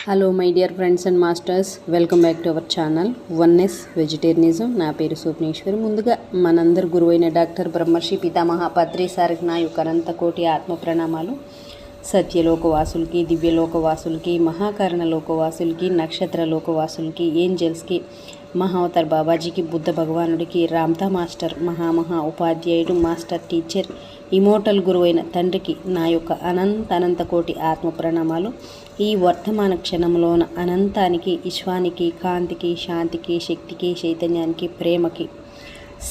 Hello my dear friends and masters, welcome back to our channel oneness vegetarianism. నా పేరు స్వప్నేశ్వరి. ముందుగా మనందరి గురువైన డాక్టర్ బ్రహ్మర్షి పితామహ పత్రి సారికి నా యొక్క అనంత కోటి ఆత్మ ప్రణామాలు. సత్యలోకవాసులకి, దివ్యలోకవాసులకి, మహాకారణ లోకవాసులకి, నక్షత్ర లోకవాసులకి, ఏంజల్స్కి, మహావతార్ బాబాజీకి, బుద్ధ భగవానుడికి, రామ్తా మాస్టర్, మహా ఉపాధ్యాయుడు, మాస్టర్ టీచర్, ఇమోటల్ గురువైన తండ్రికి నా యొక్క అనంత కోటి ఆత్మ ప్రణామాలు. ఈ వర్తమాన క్షణంలోన అనంతానికి, విశ్వానికి, కాంతికి, శాంతికి, శక్తికి, చైతన్యానికి, ప్రేమకి,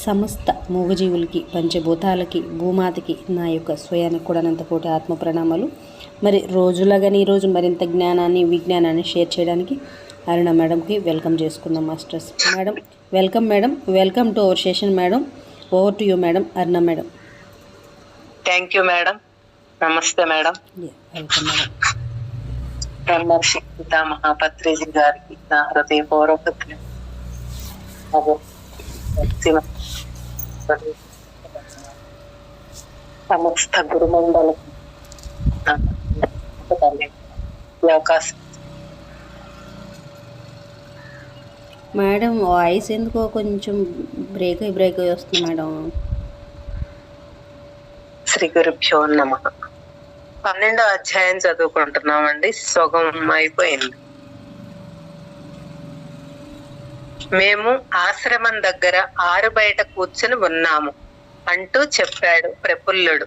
సమస్త మూగజీవులకి, పంచభూతాలకి, భూమాతకి నా యొక్క స్వయానికి కూడా అనంతకోటి ఆత్మ ప్రణామాలు. మరి రోజులాగానే ఈరోజు మరింత జ్ఞానాన్ని, విజ్ఞానాన్ని షేర్ చేయడానికి అరుణ మేడంకి వెల్కమ్ చేసుకుందాం masters. Madam welcome. Madam welcome to our session. Madam over to you madam. Aruna madam. Thank you madam. నమస్తే మేడం. Welcome madam. బ్రహ్మర్షి పితామహ పత్రిజీ గారికి నా హృదయపూర్వక సమస్త గురుమండలం అవకాశం. మేడం వాయిస్ ఎందుకో కొంచెం బ్రేక్ అయి వస్తుంది మేడం. శ్రీ గురుభ్యో నమః. 12వ అధ్యాయం చదువుకుంటున్నామండి. సగం అయిపోయింది. మేము ఆశ్రమం దగ్గర ఆరు బయట కూర్చుని ఉన్నాము అంటూ చెప్పాడు ప్రఫుల్లుడు.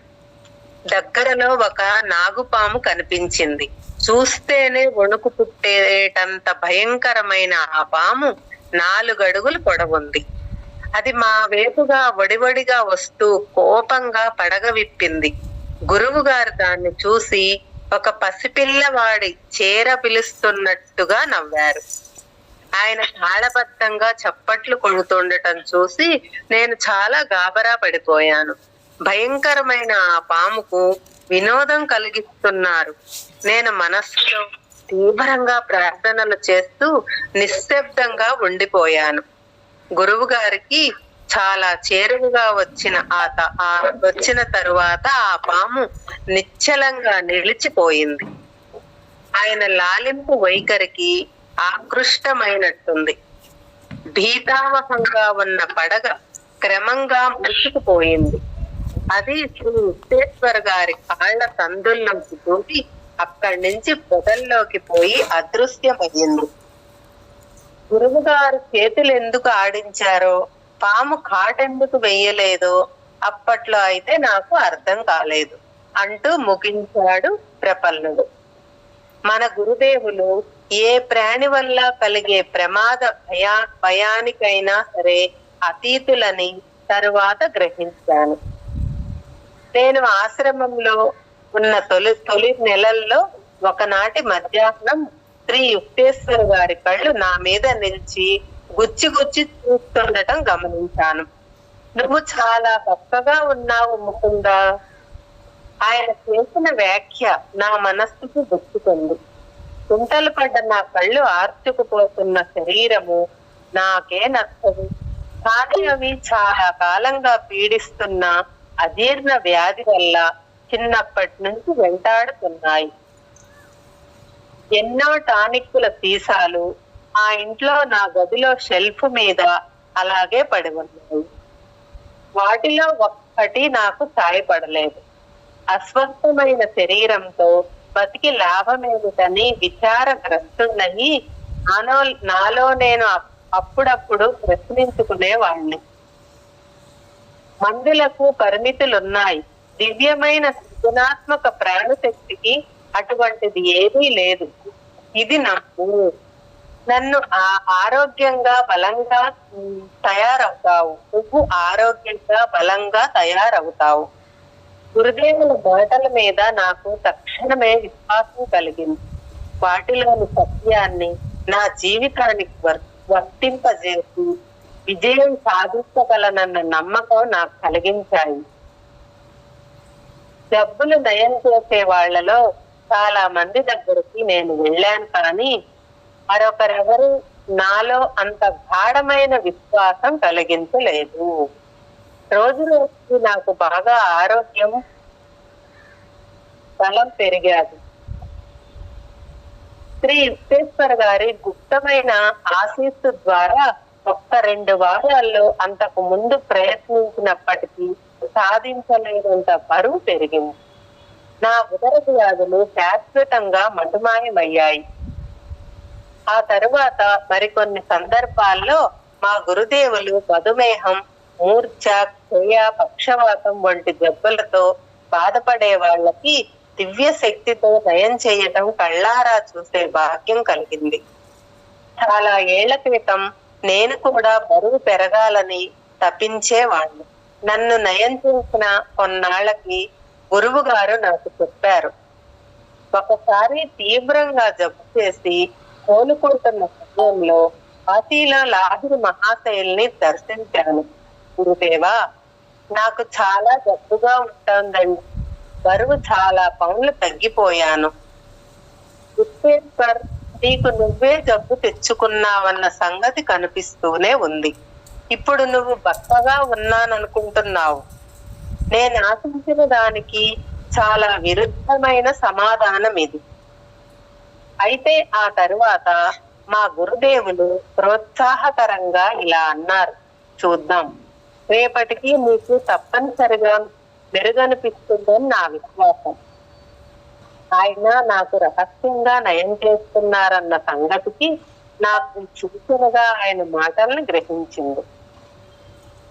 దగ్గరలో ఒక నాగుపాము కనిపించింది. చూస్తేనే వణుకు పుట్టేటంత భయంకరమైన ఆ పాము 4 అడుగులు పొడవుంది. అది మా వైపుగా వడివడిగా వస్తూ కోపంగా పడగ విప్పింది. గురువు గారు దాన్ని చూసి ఒక పసిపిల్లవాడి చేర పిలుస్తున్నట్టుగా నవ్వారు. ఆయన తాళబద్ధంగా చప్పట్లు కొడుతుండటం చూసి నేను చాలా గాబరా పడిపోయాను. భయంకరమైన ఆ పాముకు వినోదం కలిగిస్తున్నారు. నేను మనస్సులో తీవ్రంగా ప్రార్థనలు చేస్తూ నిశ్శబ్దంగా ఉండిపోయాను. గురువు గారికి చాలా చేరువుగా వచ్చిన తరువాత ఆ పాము నిశ్చలంగా నిలిచిపోయింది. ఆయన లాలింపు వైఖరికి ఆకృష్టమైనట్టుంది. భీతావహంగా ఉన్న పడగ క్రమంగా ముసుకుపోయింది. అది శ్రీ విశ్వేశ్వర గారి కాళ్ల సందుల్లోకి దూకి అక్కడి నుంచి పొదల్లోకి పోయి అదృశ్యమయ్యింది. గురువు గారు చేతులు ఎందుకు ఆడించారో, పాము కాటెందుకు వెయ్యలేదో అప్పట్లో అయితే నాకు అర్థం కాలేదు అంటూ ముగించాడు ప్రపల్లుడు. మన గురుదేవులు ఏ ప్రాణి వల్ల కలిగే ప్రమాద భయానికైనా సరే అతీతులని తరువాత గ్రహించాను. నేను ఆశ్రమంలో ఉన్న తొలి నెలల్లో ఒకనాటి మధ్యాహ్నం శ్రీ యుక్తేశ్వర గారి కళ్ళు నా మీద నిలిచి గుచ్చి చూస్తుండటం గమనించాను. నువ్వు చాలా గొప్పగా ఉన్నావు ముకుందా. ఆయన చేసిన వ్యాఖ్య నా మనస్సుకు గుచ్చుకుంది. కుంటలు పడ్డ నా కళ్ళు, ఆర్చుకుపోతున్న శరీరము నాకే నచ్చదు. కానీ అవి చాలా కాలంగా పీడిస్తున్న అజీర్ణ వ్యాధి వల్ల చిన్నప్పటి నుంచి వెంటాడుతున్నాయి. ఎన్నో టానిక్కుల సీసాలు ఆ ఇంట్లో నా గదిలో షెల్ఫ్ మీద అలాగే పడి ఉన్నాయి. వాటిలో ఒక్కటి నాకు సాయపడలేదు. అస్వస్థమైన శరీరంతో బతికి లాభమేమిటని విచారగ్రస్తున్నని నాలో నేను అప్పుడప్పుడు ప్రశ్నించుకునేవాణ్ణి. మందులకు పరిమితులున్నాయి. దివ్యమైన సృజనాత్మక ప్రాణశక్తికి అటువంటిది ఏదీ లేదు. ఇది నన్ను ఆరోగ్యంగా బలంగా తయారవుతావు. నువ్వు ఆరోగ్యంగా బలంగా తయారవుతావు. గురుదేవుల మాటల మీద నాకు తక్షణమే విశ్వాసం కలిగింది. వాటిలోని సత్యాన్ని నా జీవితానికి వర్తింపజేసి విజయం సాధించగలనన్న నమ్మకం నాకు కలిగించాయి. జబ్బులు నయం చేసే వాళ్లలో చాలా మంది దగ్గరికి నేను వెళ్ళాను, కానీ మరొకరెవరు నాలో అంత గాఢమైన విశ్వాసం కలిగించలేదు. రోజు రోజుకి నాకు బాగా ఆరోగ్యం, బలం పెరిగాది. శ్రీ యుక్తేశ్వర్ గారి గుప్తమైన ఆశీస్సు ద్వారా ఒక్క 2 వారాల్లో అంతకు ముందు ప్రయత్నించినప్పటికీ సాధించలేనంత బరువు పెరిగింది. నా ఉదర వ్యాధులు శాశ్వతంగా మటుమాయమయ్యాయి. ఆ తరువాత మరికొన్ని సందర్భాల్లో మా గురుదేవులు మధుమేహం, మూర్ఛ, క్షయ, పక్షవాతం వంటి జబ్బులతో బాధపడే వాళ్ళకి దివ్య శక్తితో నయం చేయటం కళ్ళారా చూసే భాగ్యం కలిగింది. చాలా ఏళ్ల క్రితం నేను కూడా బరువు పెరగాలని తప్పించేవాణ్ణి. నన్ను నయం చేసిన కొన్నాళ్లకి గురువు గారు నాకు చెప్పారు, ఒకసారి తీవ్రంగా జబ్బు చేసి కోలుకుంటున్న సమయంలో కాశీలో లాహిరి మహాశయుల్ని దర్శించాను. గురుదేవా, నాకు చాలా జబ్బుగా ఉంటుందండి, బరువు చాలా పౌండ్లు తగ్గిపోయాను. గుప్తేశ్వర్, నీకు నువ్వే జబ్బు తెచ్చుకున్నావన్న సంగతి కనిపిస్తూనే ఉంది. ఇప్పుడు నువ్వు బక్కగా ఉన్నాననుకుంటున్నావు. నేను ఆశించిన దానికి చాలా విరుద్ధమైన సమాధానం ఇది. అయితే ఆ తరువాత మా గురుదేవులు ప్రోత్సాహకరంగా ఇలా అన్నారు, చూద్దాం, రేపటికి నీకు తప్పనిసరిగా మెరుగనిపిస్తుందని నా విశ్వాసం. ఆయన నాకు రహస్యంగా నయం చేస్తున్నారన్న సంగతికి నాకు సూచనగా ఆయన మాటలను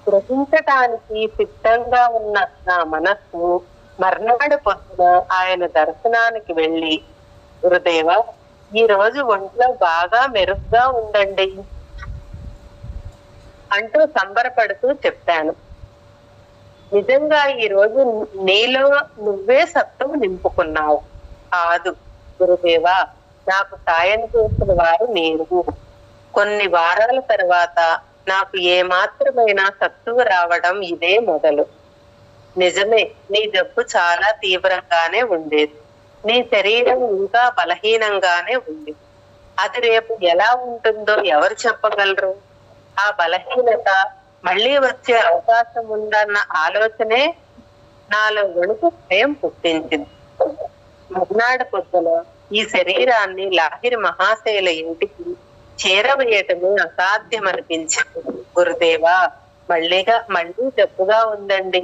గ్రహించటానికి సిద్ధంగా ఉన్న నా మనస్సు మర్నాడు పొద్దున ఆయన దర్శనానికి వెళ్ళి, గురుదేవ, ఈ రోజు ఒంట్లో బాగా మెరుగ్గా ఉండండి అంటూ సంబరపడుతూ చెప్పాను. నిజంగా ఈ రోజు నీలో నువ్వే సత్తువు నింపుకున్నావు. కాదు గురుదేవా, నాకు సాయం చేసిన వారు మీరు. కొన్ని వారాల తర్వాత నాకు ఏమాత్రమైనా సత్తువు రావడం ఇదే మొదలు. నిజమే, నీ జబ్బు చాలా తీవ్రంగానే ఉండేది. నీ శరీరం ఇంకా బలహీనంగానే ఉంది. అది రేపు ఎలా ఉంటుందో ఎవరు చెప్పగలరు? ఆ బలహీనత మళ్ళీ వచ్చే అవకాశం ఉందన్న ఆలోచనే నాలో వణుకు భయం పుట్టించింది. మర్నాడు పొద్దున ఈ శరీరాన్ని లాహిరి మహాశయుల ఇంటికి చేరవేయటమే అసాధ్యం అనిపించింది. గురుదేవా, మళ్ళీ జబ్బుగా ఉందండి.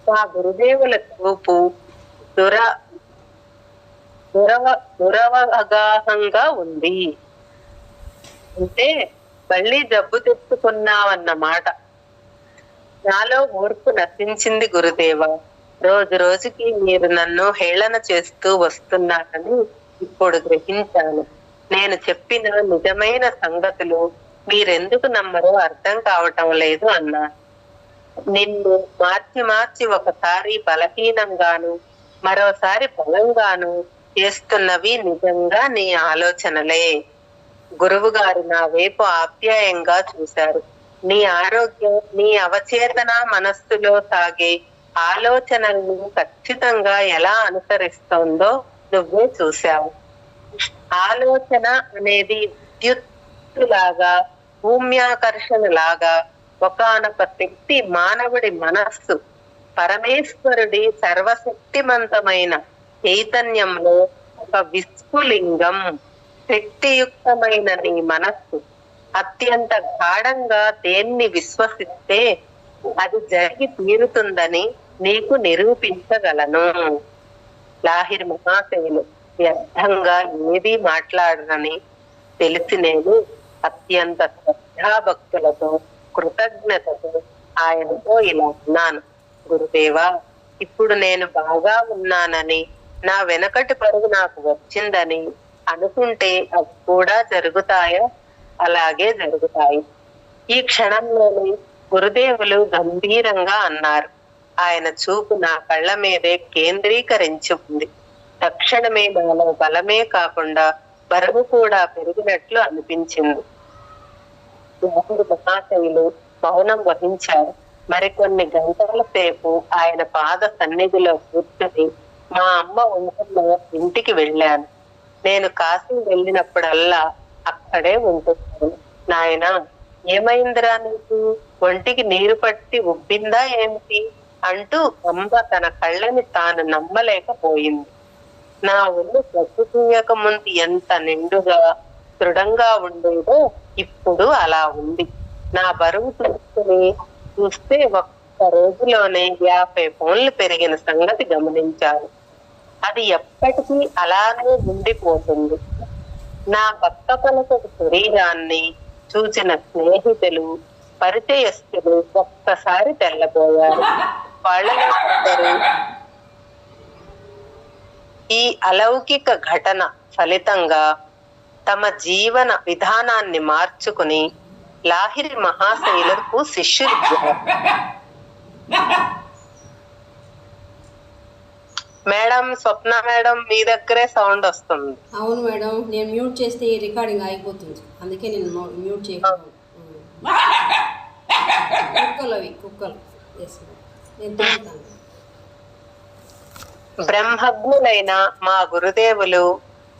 మా గురుదేవుల చూపు దురవగాహంగా ఉంది. అంటే మళ్ళీ జబ్బు తెచ్చుకున్నావన్న మాట. నాలో ఓర్పు నశించింది. గురుదేవా, రోజు రోజుకి మీరు నన్ను హేళన చేస్తూ వస్తున్నారని ఇప్పుడు గ్రహించాను. నేను చెప్పిన నిజమైన సంగతులు మీరెందుకు నమ్మరో అర్థం కావటం లేదు అన్నారు. నిన్ను మార్చి ఒకసారి బలహీనంగాను మరోసారి బలంగాను చేస్తున్నవి నిజంగా నీ ఆలోచనలే. గురువు గారు నా వైపు ఆప్యాయంగా చూశారు. నీ ఆరోగ్యం నీ అవచేతన మనస్సులో సాగే ఆలోచనలను ఖచ్చితంగా ఎలా అనుసరిస్తోందో నువ్వే చూశావు. ఆలోచన అనేది విద్యుత్తులాగా, భూమ్యాకర్షణ లాగా ఒకానొక శక్తి మానవుడి మనస్సు పరమేశ్వరుడి సర్వశక్తిమంతమైన చైతన్యంలో ఒక విస్ఫులింగం. శక్తియుక్తమైన నీ మనస్సు అత్యంత గాఢంగా దేన్ని విశ్వసిస్తే అది జరిగి తీరుతుందని నీకు నిరూపించగలను. లాహిరి మహాశయులు వ్యర్థంగా ఏదీ మాట్లాడరని తెలిసి నేను అత్యంత శ్రద్ధాభక్తులతో కృతజ్ఞతతో ఆయనతో ఇలా అన్నాను. గురుదేవా, ఇప్పుడు నేను బాగా ఉన్నానని, నా వెనకటి పరుగు నాకు వచ్చిందని అనుకుంటే అవి కూడా జరుగుతాయా? అలాగే జరుగుతాయి. ఈ క్షణంలోనే గురుదేవులు గంభీరంగా అన్నారు. ఆయన చూపు నా కళ్ళ మీదే కేంద్రీకరించి ఉంది. తక్షణమే నాలో బలమే కాకుండా బరువు కూడా పెరిగినట్లు అనిపించింది. మహాశయులు మౌనం వహించారు. మరికొన్ని గంటల సేపు ఆయన పాద సన్నిధిలో కూర్చొని మా అమ్మ ఉంటున్న ఇంటికి వెళ్ళాను. నేను కాశీ వెళ్ళినప్పుడల్లా అక్కడే ఉంటున్నాను. నాయనా, ఏమైందిరా నీకు? ఒంటికి నీరు పట్టి ఉబ్బిందా ఏమిటి అంటూ అమ్మ తన కళ్ళని తాను నమ్మలేకపోయింది. నా ఒళ్ళు ప్రతితీయక ముందు ఎంత నిండుగా దృఢంగా ఉండేదో ఇప్పుడు అలా ఉంది. నా బరువు చూస్తే ఒక్క రోజులోనే 50 పౌండ్లు పెరిగిన సంగతి గమనించాను. అది ఎప్పటికీ అలానే ఉండిపోతుంది. నా పక్క పలకటి శరీరాన్ని చూసిన స్నేహితులు, పరిచయస్తులు ఒక్కసారి తెల్లబోయారు. వాళ్ళలో కొందరు ఈ అలౌకిక ఘటన ఫలితంగా తమ జీవన విధానాన్ని మార్చుకుని లాహిరి మహాశైలకు శిష్యులు. మేడం, స్వప్న మేడం, మీ దగ్గరే సౌండ్ వస్తుంది. అవును మేడం, నేను మ్యూట్ చేస్తే ఈ రికార్డింగ్ ఆగిపోతుంది, అందుకే నేను మ్యూట్ చేయకుండా. కుక్కలు ఎస్ నేను తింటాను. బ్రహ్మజ్ఞులైన మా గురుదేవులు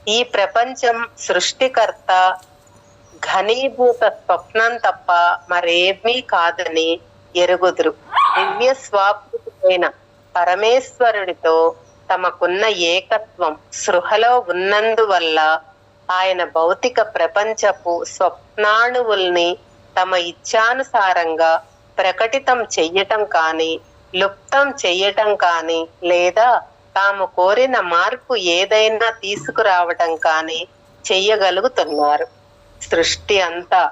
ఈ ప్రపంచం సృష్టికర్త ఘనీభూత స్వప్నం తప్ప మరేమీ కాదని ఎరుగుదురు. దివ్య స్వాభూతుడైన పరమేశ్వరుడితో తమకున్న ఏకత్వం సృహలో ఉన్నందువల్ల ఆయన భౌతిక ప్రపంచపు స్వప్నాణువుల్ని తమ ఇచ్ఛానుసారంగా ప్రకటితం చెయ్యటం కానీ, లుప్తం చెయ్యటం కానీ, లేదా తాము కోరిన మార్పు ఏదైనా తీసుకురావటం కానీ చెయ్యగలుగుతున్నారు. సృష్టి అంతా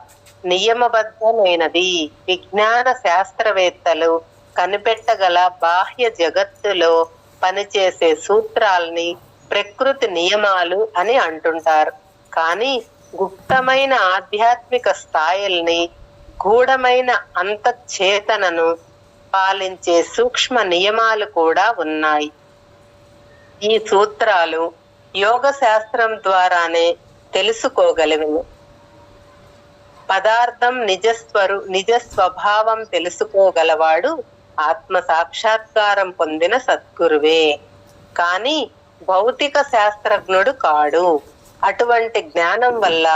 నియమబద్ధమైనది. విజ్ఞాన శాస్త్రవేత్తలు కనిపెట్టగల బాహ్య జగత్తులో పనిచేసే సూత్రాల్ని ప్రకృతి నియమాలు అని అంటుంటారు. కానీ గుప్తమైన ఆధ్యాత్మిక స్థాయిల్ని, గూఢమైన అంతఃచేతనను పాలించే సూక్ష్మ నియమాలు కూడా ఉన్నాయి. ఈ సూత్రాలు యోగ శాస్త్రం ద్వారానే తెలుసుకోగలిగిన. పదార్థం నిజ స్వభావం తెలుసుకోగలవాడు ఆత్మ సాక్షాత్కారం పొందిన సద్గురువే, కాని భౌతిక శాస్త్రజ్ఞుడు కాడు. అటువంటి జ్ఞానం వల్ల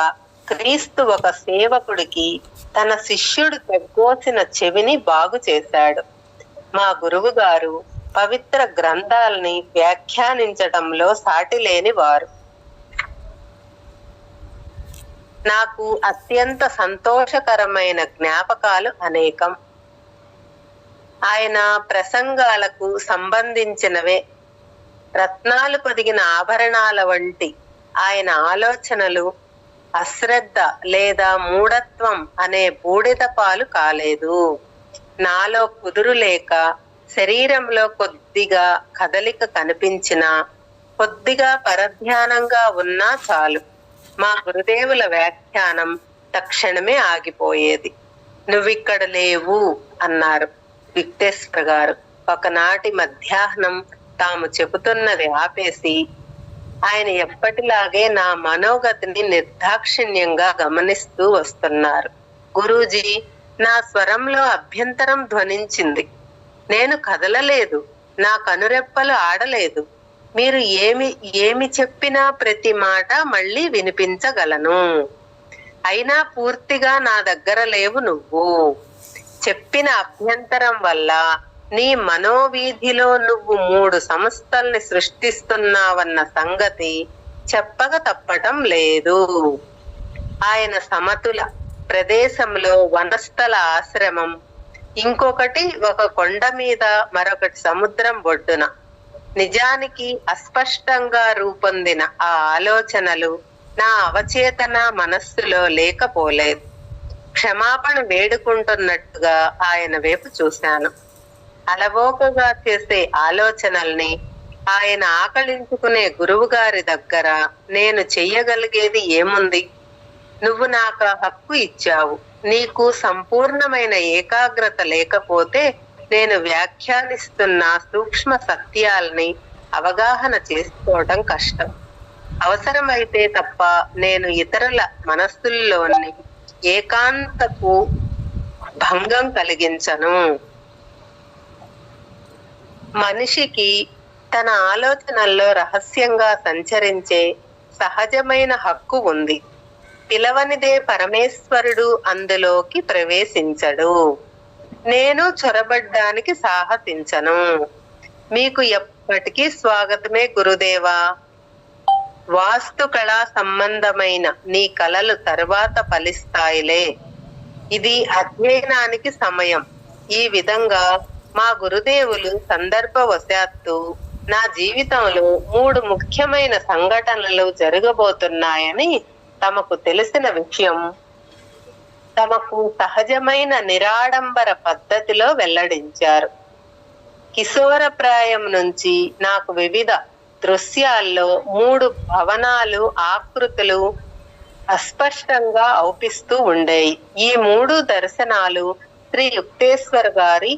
క్రీస్తు ఒక సేవకుడికి తన శిష్యుడు తెగ్గోసిన చెవిని బాగు చేశాడు. మా గురువు గారు పవిత్ర గ్రంథాలని వ్యాఖ్యానించటంలో సాటిలేని వారు. నాకు అత్యంత సంతోషకరమైన జ్ఞాపకాలు అనేకం. ఆయన ప్రసంగాలకు సంబంధించినవే. రత్నాలు పొదిగిన ఆభరణాల వంటి ఆయన ఆలోచనలు అశ్రద్ధ లేదా మూఢత్వం అనే బూడిద పాలు కాలేదు. నాలో కుదురు లేక శరీరంలో కొద్దిగా కదలిక కనిపించినా, కొద్దిగా పరధ్యానంగా ఉన్నా చాలు, మా గురుదేవుల వ్యాఖ్యానం తక్షణమే ఆగిపోయేది. నువ్విక్కడ లేవు అన్నారు విక్టేశ్వర గారు. ఒకనాటి మధ్యాహ్నం తాము చెబుతున్నది ఆపేసి ఆయన ఎప్పటిలాగే నా మనోగతిని నిర్దాక్షిణ్యంగా గమనిస్తూ వస్తున్నారు. గురూజీ, నా స్వరంలో అభ్యంతరం ధ్వనించింది. నేను కదలలేదు, నా కనురెప్పలు ఆడలేదు. మీరు ఏమి చెప్పినా ప్రతి మాట మళ్ళీ వినిపించగలను. అయినా పూర్తిగా నా దగ్గర లేవు. నువ్వు చెప్పిన అభ్యంతరం వల్ల నీ మనోవీధిలో నువ్వు 3 సంస్థల్ని సృష్టిస్తున్నావన్న సంగతి చెప్పక తప్పటం లేదు. ఆయన సమతుల ప్రదేశంలో వనస్థల ఆశ్రమం, ఇంకొకటి ఒక కొండ మీద, మరొకటి సముద్రం ఒడ్డున. నిజానికి అస్పష్టంగా రూపొందిన ఆ ఆలోచనలు నా అవచేతన మనస్సులో లేకపోలేదు. క్షమాపణ వేడుకుంటున్నట్టుగా ఆయన వైపు చూశాను. అలవోకగా చేసే ఆలోచనల్ని ఆయన ఆకళించుకునే గురువు గారి దగ్గర నేను చెయ్యగలిగేది ఏముంది? నువ్వు నాకు హక్కు ఇచ్చావు. నీకు సంపూర్ణమైన ఏకాగ్రత లేకపోతే నేను వ్యాఖ్యానిస్తున్న సూక్ష్మ సత్యాల్ని అవగాహన చేసుకోవడం కష్టం. అవసరమైతే తప్ప నేను ఇతరుల మనస్సుల్లోని ఏకాంతకు భంగం కలిగించను. మనిషికి తన ఆలోచనల్లో రహస్యంగా సంచరించే సహజమైన హక్కు ఉంది. పిలవనిదే పరమేశ్వరుడు అందులోకి ప్రవేశించడు. నేను చొరబడ్డానికి సాహసించను. మీకు ఎప్పటికీ స్వాగతమే గురుదేవా. వాస్తు కళా సంబంధమైన నీ కలలు తర్వాత ఫలిస్తాయిలే. ఇది అధ్యయనానికి సమయం. ఈ విధంగా మా గురుదేవులు సందర్భవశాత్తు నా జీవితంలో 3 ముఖ్యమైన సంఘటనలు జరగబోతున్నాయని తమకు తెలిసిన విషయం తమకు సహజమైన నిరాడంబర పద్ధతిలో వెల్లడించారు. కిశోరప్రాయం నుంచి నాకు వివిధ దృశ్యాల్లో 3 భవనాలు ఆకృతులు అస్పష్టంగా అవుపిస్తూ ఉండేవి. ఈ 3 దర్శనాలు శ్రీ యుక్తేశ్వర్ గారి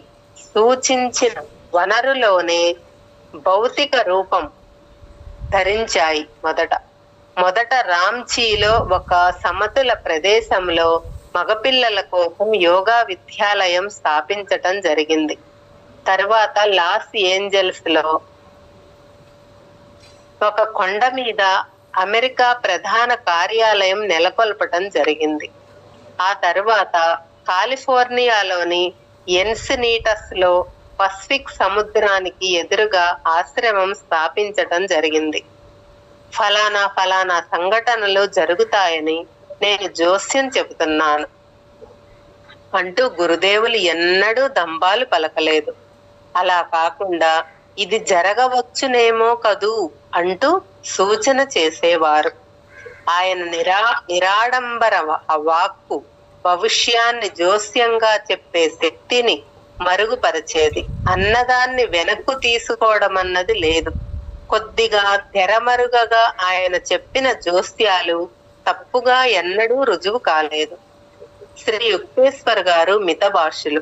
సూచించిన వనరులోనే భౌతిక రూపం ధరించాయి. మొదట రాంచీలో ఒక సమతుల ప్రదేశంలో మగపిల్లల కోసం యోగా విద్యాలయం స్థాపించటం జరిగింది. తర్వాత లాస్ ఏంజల్స్ లో ఒక కొండ మీద అమెరికా ప్రధాన కార్యాలయం నెలకొల్పటం జరిగింది. ఆ తర్వాత కాలిఫోర్నియాలోని ఎన్సినీటస్ లో పసిఫిక్ సముద్రానికి ఎదురుగా ఆశ్రమం స్థాపించటం జరిగింది. ఫలానా సంఘటనలు జరుగుతాయని నేను జోస్యం చెబుతున్నాను అంటూ గురుదేవులు ఎన్నడూ దంబాలు పలకలేదు. అలా కాకుండా ఇది జరగవచ్చునేమో కదూ అంటూ సూచన చేసేవారు. ఆయన నిరాడంబర వాక్కు భవిష్యాన్ని జోస్యంగా చెప్పే శక్తిని మరుగుపరిచేది. అన్నదాన్ని వెనక్కు తీసుకోవడం అన్నది లేదు. కొద్దిగా తెరమరుగగా ఆయన చెప్పిన జోస్యాలు తప్పుగా ఎన్నడూ రుజువు కాలేదు. శ్రీ యుక్తేశ్వర్ గారు మితభాషులు.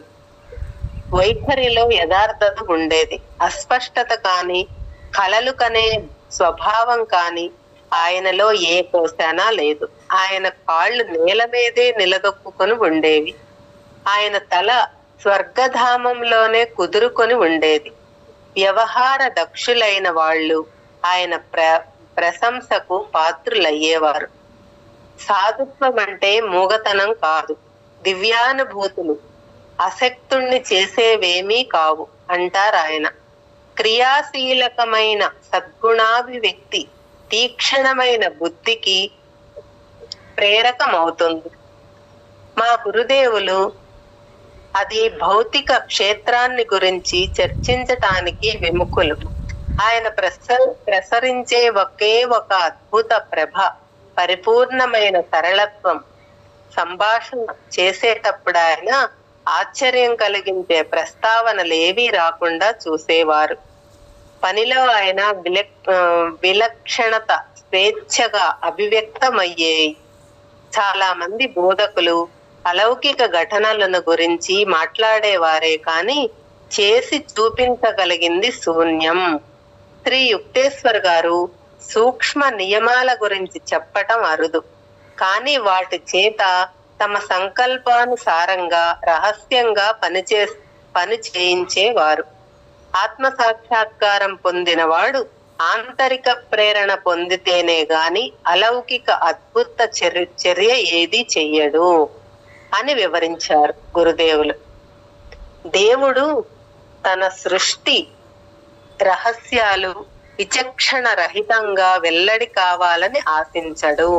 వైఖరిలో యథార్థత ఉండేది. అస్పష్టత కాని కలలు కనే స్వభావం కాని ఆయనలో ఏ కోశానా లేదు. ఆయన కాళ్ళు నేల మీదే నిలదొక్కుని ఉండేవి. ఆయన తల స్వర్గధామంలోనే కుదురుకొని ఉండేది. వ్యవహార దక్షులైన వాళ్ళు ఆయన ప్రశంసకు పాత్రులయ్యేవారు. సాధుత్వం అంటే మూగతనం కాదు, దివ్యానుభూతులు అశక్తుణ్ణి చేసేవేమీ కావు అంటారాయన. క్రియాశీలకమైన సద్గుణాభివ్యక్తి తీక్షణమైన బుద్ధికి ప్రేరకమవుతుంది. మా గురుదేవులు అది భౌతిక క్షేత్రాన్ని గురించి చర్చించటానికి విముఖులు. ఆయన ప్రసరించే ఒకే ఒక అద్భుత ప్రభ, పరిపూర్ణమైన సరళత్వం. సంభాషణ చేసేటప్పుడు ఆయన ఆశ్చర్యం కలిగించే ప్రస్తావనలేవీ రాకుండా చూసేవారు. పనిలో ఆయన విలక్షణత స్వేచ్ఛగా అభివ్యక్తమయ్యేవి. చాలా మంది బోధకులు అలౌకిక ఘటనలను గురించి మాట్లాడేవారే కాని చేసి చూపించగలిగింది శూన్యం. శ్రీ యుక్తేశ్వర్ గారు సూక్ష్మ నియమాల గురించి చెప్పటం అరుదు, కానీ వాటి చేత తమ సంకల్పానుసారంగా రహస్యంగా పని చేయించేవారు. ఆత్మ సాక్షాత్కారం పొందినవాడు ఆంతరిక ప్రేరణ పొందితేనే గాని అలౌకిక అద్భుత చర్య ఏది చెయ్యడు అని వివరించారు గురుదేవులు. దేవుడు తన సృష్టి రహస్యాలు విచక్షణ రహితంగా వెల్లడి కావాలని ఆశించడు.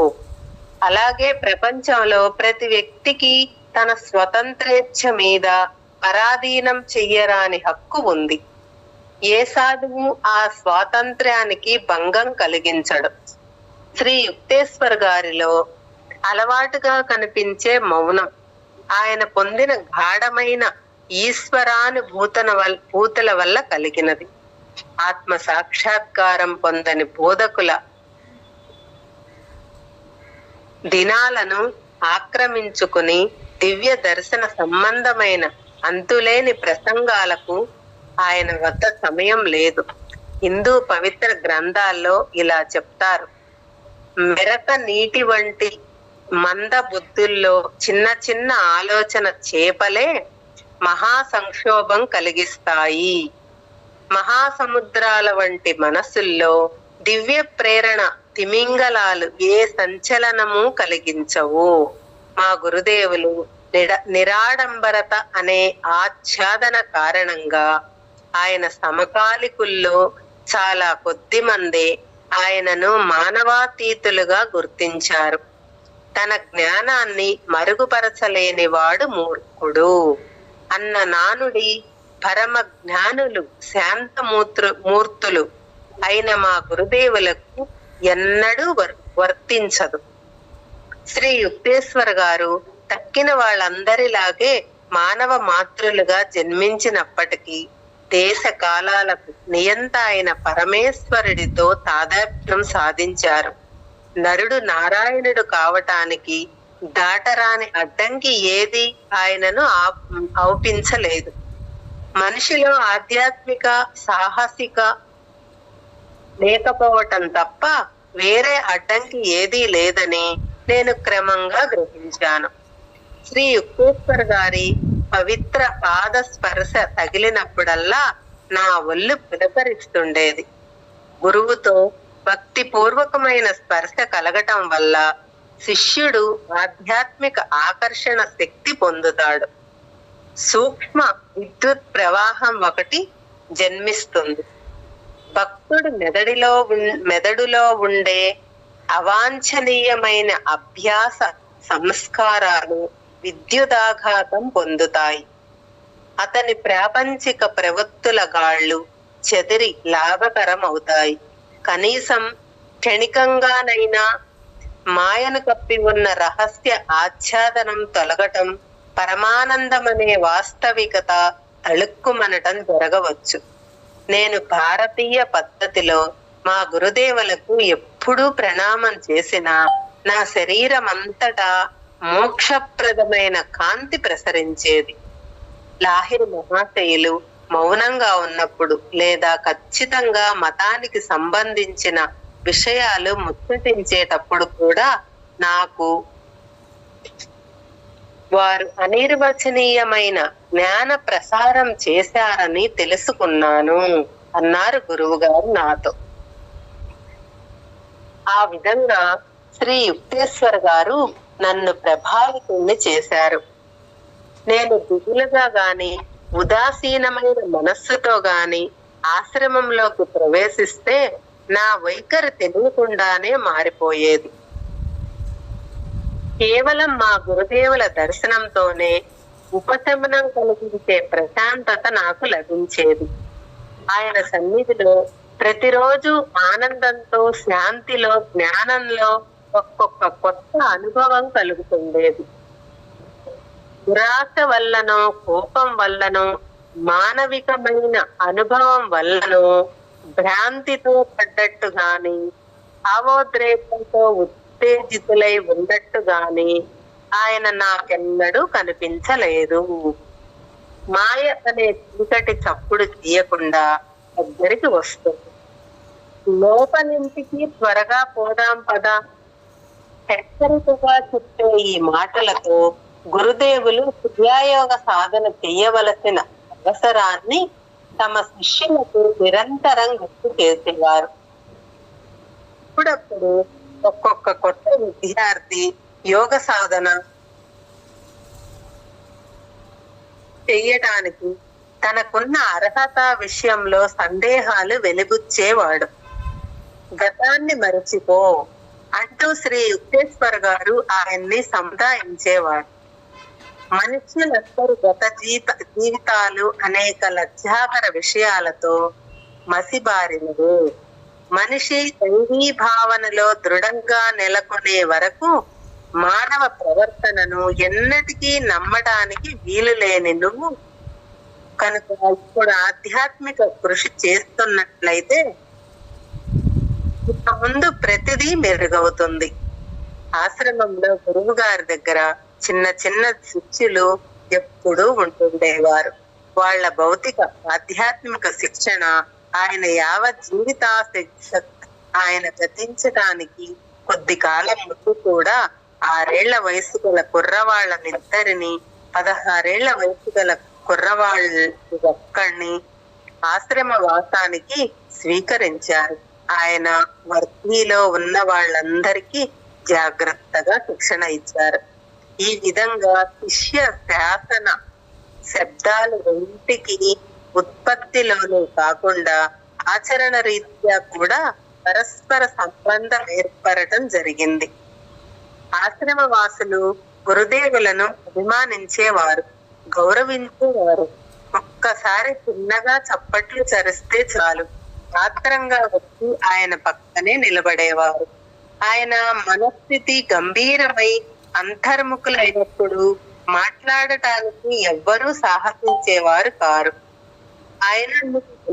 అలాగే ప్రపంచంలో ప్రతి వ్యక్తికి తన స్వతంత్రేచ్ఛ మీద పరాధీనం చెయ్యరాని హక్కు ఉంది. ఏ సాధువు ఆ స్వాతంత్ర్యానికి భంగం కలిగించడు. శ్రీ యుక్తేశ్వర్ గారిలో అలవాటుగా కనిపించే మౌనం ఆయన పొందిన గాఢమైన ఈశ్వరానుభూతుల వల్ల కలిగినది. ఆత్మ సాక్షాత్కారం పొందని బోధకుల దినాలను ఆక్రమించుకుని దివ్య దర్శన సంబంధమైన అంతులేని ప్రసంగాలకు ఆయన వద్ద సమయం లేదు. హిందూ పవిత్ర గ్రంథాల్లో ఇలా చెప్తారు: మెరక నీటి వంటి మంద బుద్ధుల్లో చిన్న చిన్న ఆలోచన చేపలే మహా సంక్షోభం కలిగిస్తాయి. మహాసముద్రాల వంటి మనసుల్లో దివ్య ప్రేరణ తిమింగలాలు ఏ సంచలనము కలిగించవు. మా గురుదేవులు నిరాడంబరత అనే ఆచ్ఛాదన కారణంగా ఆయన సమకాలికుల్లో చాలా కొద్ది మందే ఆయనను మానవాతీతులుగా గుర్తించారు. తన జ్ఞానాన్ని మరుగుపరచలేనివాడు మూర్ఖుడు అన్న నానుడి పరమ జ్ఞానులు మూర్తులు అయిన మా గురుదేవులకు ఎన్నడూ వర్తించదు. శ్రీ యుక్తేశ్వర్ గారు తక్కిన వాళ్ళందరిలాగే మానవ మాతృలుగా జన్మించినప్పటికీ దేశ కాలాలకు నియంత అయిన పరమేశ్వరుడితో తాదాత్మ్యం సాధించారు. నరుడు నారాయణుడు కావటానికి దాటరాని అడ్డంకి ఏది ఆయనను ఔపించలేదు. మనిషిలో ఆధ్యాత్మిక సాహసిక లేకపోవటం తప్ప వేరే అడ్డంకి ఏదీ లేదని నేను క్రమంగా గ్రహించాను. శ్రీ యుక్తేశ్వర్ గారి పవిత్ర పాద స్పర్శ తగిలినప్పుడల్లా నా ఒళ్ళు పులకరిస్తుండేది. గురువుతో భక్తి పూర్వకమైన స్పర్శ కలగటం వల్ల శిష్యుడు ఆధ్యాత్మిక ఆకర్షణ శక్తి పొందుతాడు. సూక్ష్మ విద్యుత్ ప్రవాహం ఒకటి జన్మిస్తుంది. భక్తుడు మెదడులో ఉండే అవాంఛనీయమైన అభ్యాస సంస్కారాలు విద్యుదాఘాతం పొందుతాయి. అతని ప్రాపంచిక ప్రవృత్తుల గాళ్లు చెదిరి లాభకరం అవుతాయి. కనీసం క్షణికంగానైనా మాయను కప్పి ఉన్న రహస్య ఆచ్ఛాదనం తొలగటం, పరమానందమనే వాస్తవికత తళుక్కుమనటం జరగవచ్చు. నేను భారతీయ పద్ధతిలో మా గురుదేవులకు ఎప్పుడూ ప్రణామం చేసినా నా శరీరం అంతటా మోక్షప్రదమైన కాంతి ప్రసరించేది. లాహిరి మహాశయులు మౌనంగా ఉన్నప్పుడు లేదా ఖచ్చితంగా మతానికి సంబంధించిన విషయాలు ముచ్చటించేటప్పుడు కూడా నాకు వారు అనిర్వచనీయమైన జ్ఞాన ప్రసారం చేశారని తెలుసుకున్నాను అన్నారు గురువు గారు నాతో. ఆ విధంగా శ్రీ యుక్తేశ్వర్ గారు నన్ను ప్రభావితుణ్ణి చేశారు. నేను దిగులుగా గాని ఉదాసీనమైన మనస్సుతో గాని ఆశ్రమంలోకి ప్రవేశిస్తే నా వైఖరి తెలియకుండానే మారిపోయేది. కేవలం మా గురుదేవుల దర్శనంతోనే ఉపశమనం కలిగించే ప్రశాంతత నాకు లభించేది. ఆయన సన్నిధిలో ప్రతిరోజు ఆనందంతో, శాంతిలో, జ్ఞానంలో ఒక్కొక్క కొత్త అనుభవం కలుగుతుండేది. దురాశ వల్లనో, కోపం వల్లనో, మానవికమైన అనుభవం వల్లనో, భ్రాంతితో పడ్డట్టు గాని, భావోద్రేకంతో ఉత్తేజితులై ఉన్నట్టు గాని ఆయన నాకెన్నడూ కనిపించలేదు. మాయ అనే చీకటి చప్పుడు తీయకుండా దగ్గరికి వస్తుంది. లోపలింటికి త్వరగా పోదాం పదా హెచ్చరికగా చెప్పే ఈ మాటలతో గురుదేవులు క్రియాయోగ సాధన చెయ్యవలసిన అవసరాన్ని తమ శిష్యులకు నిరంతరం గుర్తు చేసేవారు. అప్పుడప్పుడు ఒక్కొక్క కొత్త విద్యార్థి యోగ సాధన చెయ్యటానికి తనకున్న అర్హత విషయంలో సందేహాలు వెలిబుచ్చేవాడు. గతాన్ని మరచిపో అంటూ శ్రీ యుక్తేశ్వర్ గారు ఆయన్ని సముదాయించేవాడు. మనుష్యులందరూ గత జీవితాలు అనేక లజ్జాకర విషయాలతో మసిబారినవి. మనిషి దైవీ భావనలో దృఢంగా నెలకొనే వరకు మానవ ప్రవర్తనను ఎన్నటికీ నమ్మడానికి వీలు లేని నువ్వు కనుక ఇప్పుడు ఆధ్యాత్మిక కృషి చేస్తున్నట్లయితే ఇక ముందు ప్రతిదీ మెరుగవుతుంది. ఆశ్రమంలో గురువు గారి దగ్గర చిన్న చిన్న శిష్యులు ఎప్పుడూ ఉంటుండేవారు. వాళ్ళ భౌతిక ఆధ్యాత్మిక శిక్షణ ఆయన యావత్ ఆయన గతించడానికి కొద్ది కాలం ముందు కూడా 6 ఏళ్ల వయసు గల కుర్రవాళ్ళనిద్దరిని 16 ఏళ్ల వయసు గల కుర్రవాళ్ళని ఆశ్రమ వాసానికి స్వీకరించారు. ఆయన వర్గీలో ఉన్న వాళ్ళందరికీ జాగ్రత్తగా శిక్షణ ఇచ్చారు. ఈ విధంగా శిష్య శాసన శబ్దాలు ఇంటికి ఉత్పత్తిలోనే కాకుండా ఆచరణ రీత్యా కూడా పరస్పర సంబంధం ఏర్పడటం జరిగింది. ఆశ్రమ వాసులు గురుదేవులను అభిమానించేవారు, గౌరవించేవారు. ఒక్కసారి చిన్నగా చప్పట్లు చరిస్తే చాలు ఆత్రంగా వచ్చి ఆయన పక్కనే నిలబడేవారు. ఆయన మనస్థితి గంభీరమై అంతర్ముఖులైనప్పుడు మాట్లాడటానికి ఎవ్వరూ సాహసించేవారు కారు. ఆయన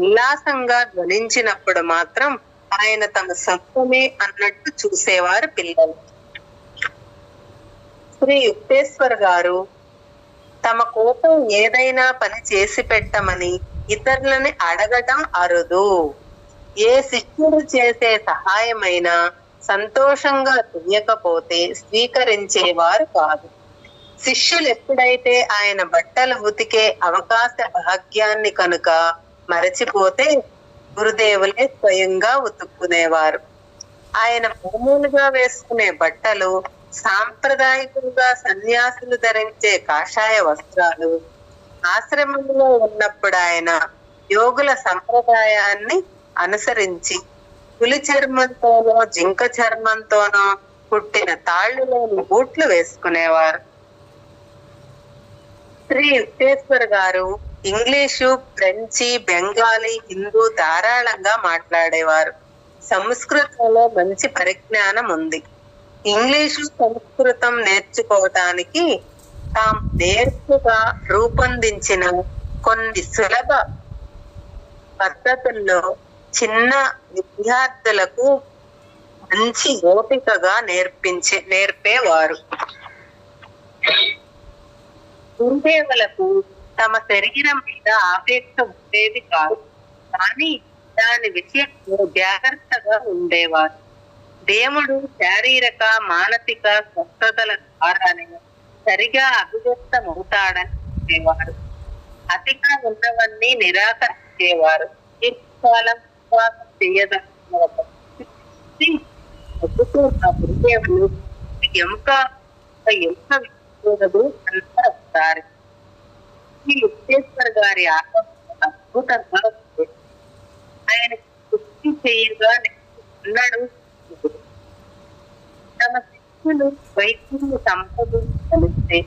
ఉల్లాసంగా ధ్వనించినప్పుడు మాత్రం ఆయన తమ సొంతమే అన్నట్టు చూసేవారు పిల్లలు. శ్రీ యుక్తేశ్వర్ గారు తమ కోసం ఏదైనా పని చేసి పెట్టమని ఇతరులని అడగటం అరుదు. ఏ శిష్యుడు చేసే సహాయమైనా సంతోషంగా చెయ్యకపోతే స్వీకరించేవారు కాదు. శిష్యులు ఎప్పుడైతే ఆయన బట్టలు ఉతికే అవకాశ భాగ్యాన్ని కనుక మరచిపోతే గురుదేవులే స్వయంగా ఉతుక్కునేవారు. ఆయన మామూలుగా వేసుకునే బట్టలు, సాంప్రదాయకంగా సన్యాసులు ధరించే కాషాయ వస్త్రాలు, ఆశ్రమంలో ఉన్నప్పుడు ఆయన యోగుల సంప్రదాయాన్ని అనుసరించి పులి చర్మంతోనో జింక చర్మంతోనో పుట్టిన తాళ్లులోని బూట్లు వేసుకునేవారు. శ్రీ యుక్తేశ్వర్ గారు ఇంగ్లీషు, ఫ్రెంచి, బెంగాలీ, హిందూ ధారాళంగా మాట్లాడేవారు. సంస్కృతంలో మంచి పరిజ్ఞానం ఉంది. ఇంగ్లీషు, సంస్కృతం నేర్చుకోవటానికి తాము నేర్పుగా రూపొందించిన కొన్ని సులభ పద్ధతుల్లో చిన్న విద్యార్థులకు మంచి ఓపికగా నేర్పేవారు. గురుదేవులకు తమ శరీరం మీద ఆపేక్ష ఉండేది కాదు, కానీ దాని విషయంలో జాగ్రత్తగా ఉండేవారు. దేవుడు శారీరక మానసిక స్వస్థతల ద్వారానే సరిగా అభివ్యక్తమవుతాడని చెప్పేవారు. అతిగా ఉన్నవన్నీ నిరాకరించేవారు. కాలం విశ్వాసం గురుదేవులు అంటారు. ఈ యుక్తేశ్వర్ గారి అద్భుతంగా ఆయన కృషి చేయగా అన్నాడు. తమ శిష్యులు వైద్యులు సంపదించే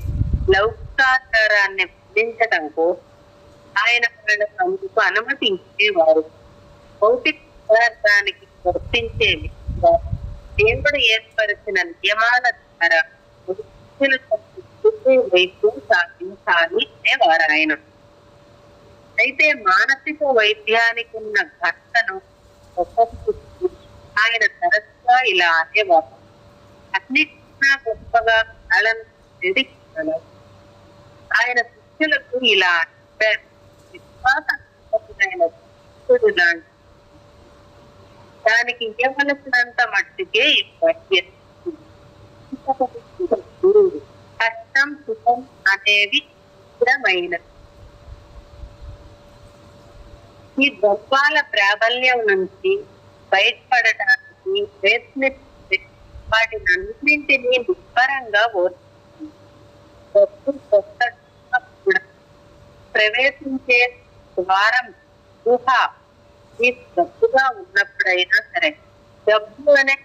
లౌకికాచారాన్ని పాటించడం కోసం ఆయన అందుకు అనుమతి ఇచ్చేవారు. భౌతిక పదార్థానికి వర్తించే దేవుడు ఏర్పరిచిన నియమాల ద్వారా వైద్యం సాధించాలి అనేవారు ఆయన. అయితే మానసిక వైద్యానికి ఉన్న ఘటనను ఆయన తరచుగా ఇలా అనేవారు. అన్నిటికన్నా గొప్పగా కళను ఎదిగిన ఆయన శిష్యులకు ఇలా చెప్పారు. దానికి ఇవ్వవలసినంత మట్టుకే కష్టం సుఖం అనేవి స్థిరమైనది. ఈ ద్రవ్యాల ప్రాబల్యం నుంచి బయటపడటానికి ప్రయత్నిస్తే వాటినన్నింటినీ నిస్పరంగా ప్రవేశించే ద్వారం ఊహ ఈ డబ్బుగా ఉన్నప్పుడైనా సరే డబ్బు అనే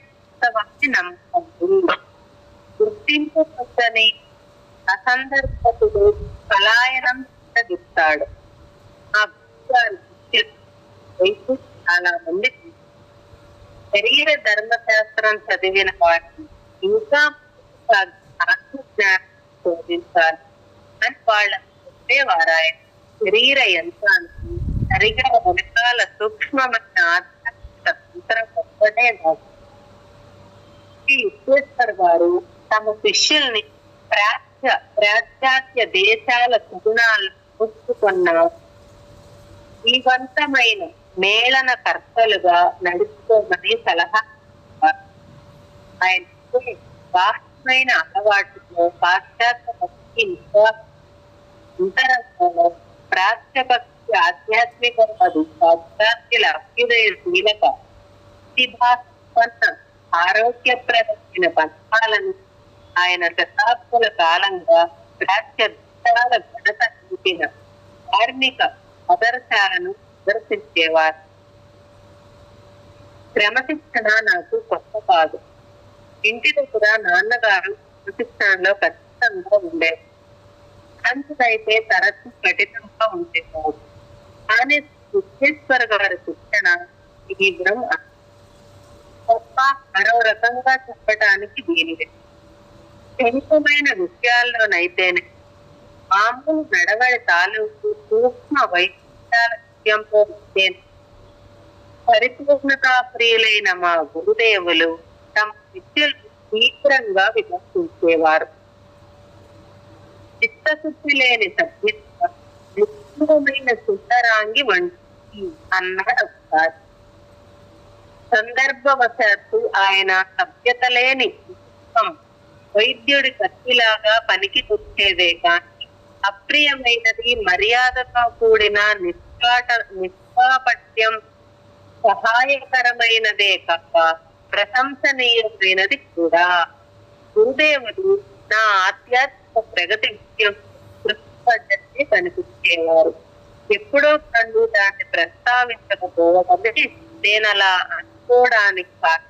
వాటిని నమ్మకం గుర్తింపుని అసందర్భతుడు పలాయనం సాగిస్తాడు. ఆ చాలా మంది శరీర ధర్మశాస్త్రం చదివిన వాటిని ఇంకా ఆత్మజ్ఞానం శోధించాలి అని వాళ్ళ చెప్పేవారాయన. శరీర యంత్రానికి సరిగా వెనకాల సూక్ష్మమైన ఆధ్యాత్మిక తంత్రం ఒక్కటే కాదు. యుక్తేశ్వర్ గారు తమ శిష్యుల్ని పాశ్చాత్య దేశాల సుగుణాలు పుచ్చుకున్న జీవంతమైన మేళన కర్తలుగా నడుచుకోమని సలహా. ఆయన బాహ్యమైన అలవాటులో పాశ్చాత్య భక్తి అంతరంగంలో ప్రాచ్యభక్తి ఆధ్యాత్మికవాదు పాశ్చాత్యుల అభ్యుదయశీలక ప్రతిభాసంపన్న ఆరోగ్యప్రదమైన పంథాలను ఆయన శతాబ్దుల కాలంగా ప్రాచ్య దేశాల ఘనత చూపిన ధార్మిక ఆదర్శాలను ప్రదర్శించేవారు. క్రమశిక్షణ నాకు కొత్త కాదు. ఇంటి దగ్గర నాన్నగారు క్రమశిక్షణలో ఖచ్చితంగా ఉండేది. అంచుదైతే తరచు కఠినంగా ఉండేవాడు. కానీ విశ్వేశ్వర్ గారి శిక్షణ తీవ్రం తప్ప మరో రకంగా చెప్పటానికి వీలులేదు. క్షణికమైన విషయాల్లోనైతేనే మామూలు నడవడి తాలూకు సూక్ష్మ వైద్యాల విషయంలో పరిపూర్ణతా ప్రియులైన మా గురుదేవులు తమ విద్యలు తీవ్రంగా విమర్శించేవారు. చిత్తశుద్ధి లేని సభ్యత నిశ్చితమైన సుందరాంగి వంటి అన్నాడు ఒకసారి. సందర్భవశాత్తు ఆయన సభ్యత లేని వైద్యుడి కత్తిలాగా పనికి వచ్చేదే కానీ అప్రియమైనది మర్యాదతో కూడిన నిష్పాపట్యం సహాయకరమైనదే కాక ప్రశంసనీయమైనది కూడా. గురుదేవుడు నా ఆధ్యాత్మిక ప్రగతి విషయం పద్ధతి కనిపించేవారు. ఎప్పుడో కన్ను దాన్ని ప్రస్తావించకపోవడమే నేను అలా అనుకోవడానికి కాదు.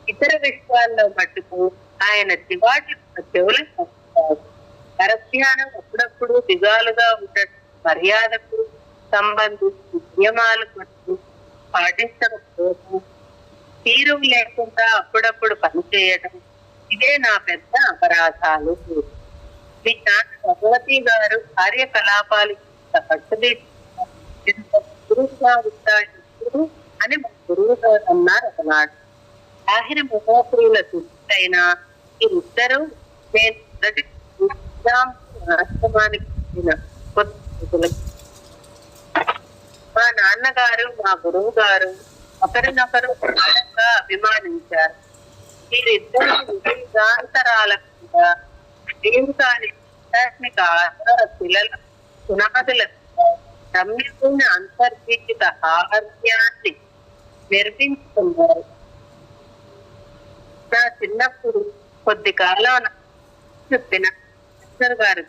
ఇతర విషయాల్లో మట్టుకు ఆయన చివాటి చెవులకు వస్తారు. పరధ్యానం అప్పుడప్పుడు దిగాలుగా ఉండటం, మర్యాదకు సంబంధించి నియమాలు మట్టుకు పాటించకపోవడం, తీరు లేకుండా అప్పుడప్పుడు పనిచేయడం, ఇదే నా పెద్ద అపరాధాలు. మీ నాన్న భగవతి గారు కార్యకలాపాలు గురువుగా ఉంటాడు అని మా గురువు గారు అన్నారు ఒకనాడు. ఆహిర మహోపురుల సుస్థైన మీరిద్దరూ నేను ఆశ్రమానికి మా నాన్నగారు మా గురువు గారు ఒకరినొకరు బలంగా అభిమానించారు. వీరిద్దరు విజయాంతరాల మీద దేవుడు కాని ఆధ్యాత్మిక ఆహార పిల్లల పునాదుల రమ్యమైన అంతర్జీవిత ఆహార్యాన్ని నిర్మించుకున్నారు. నా చిన్నప్పుడు కొద్ది కాలం చెప్పిన గారు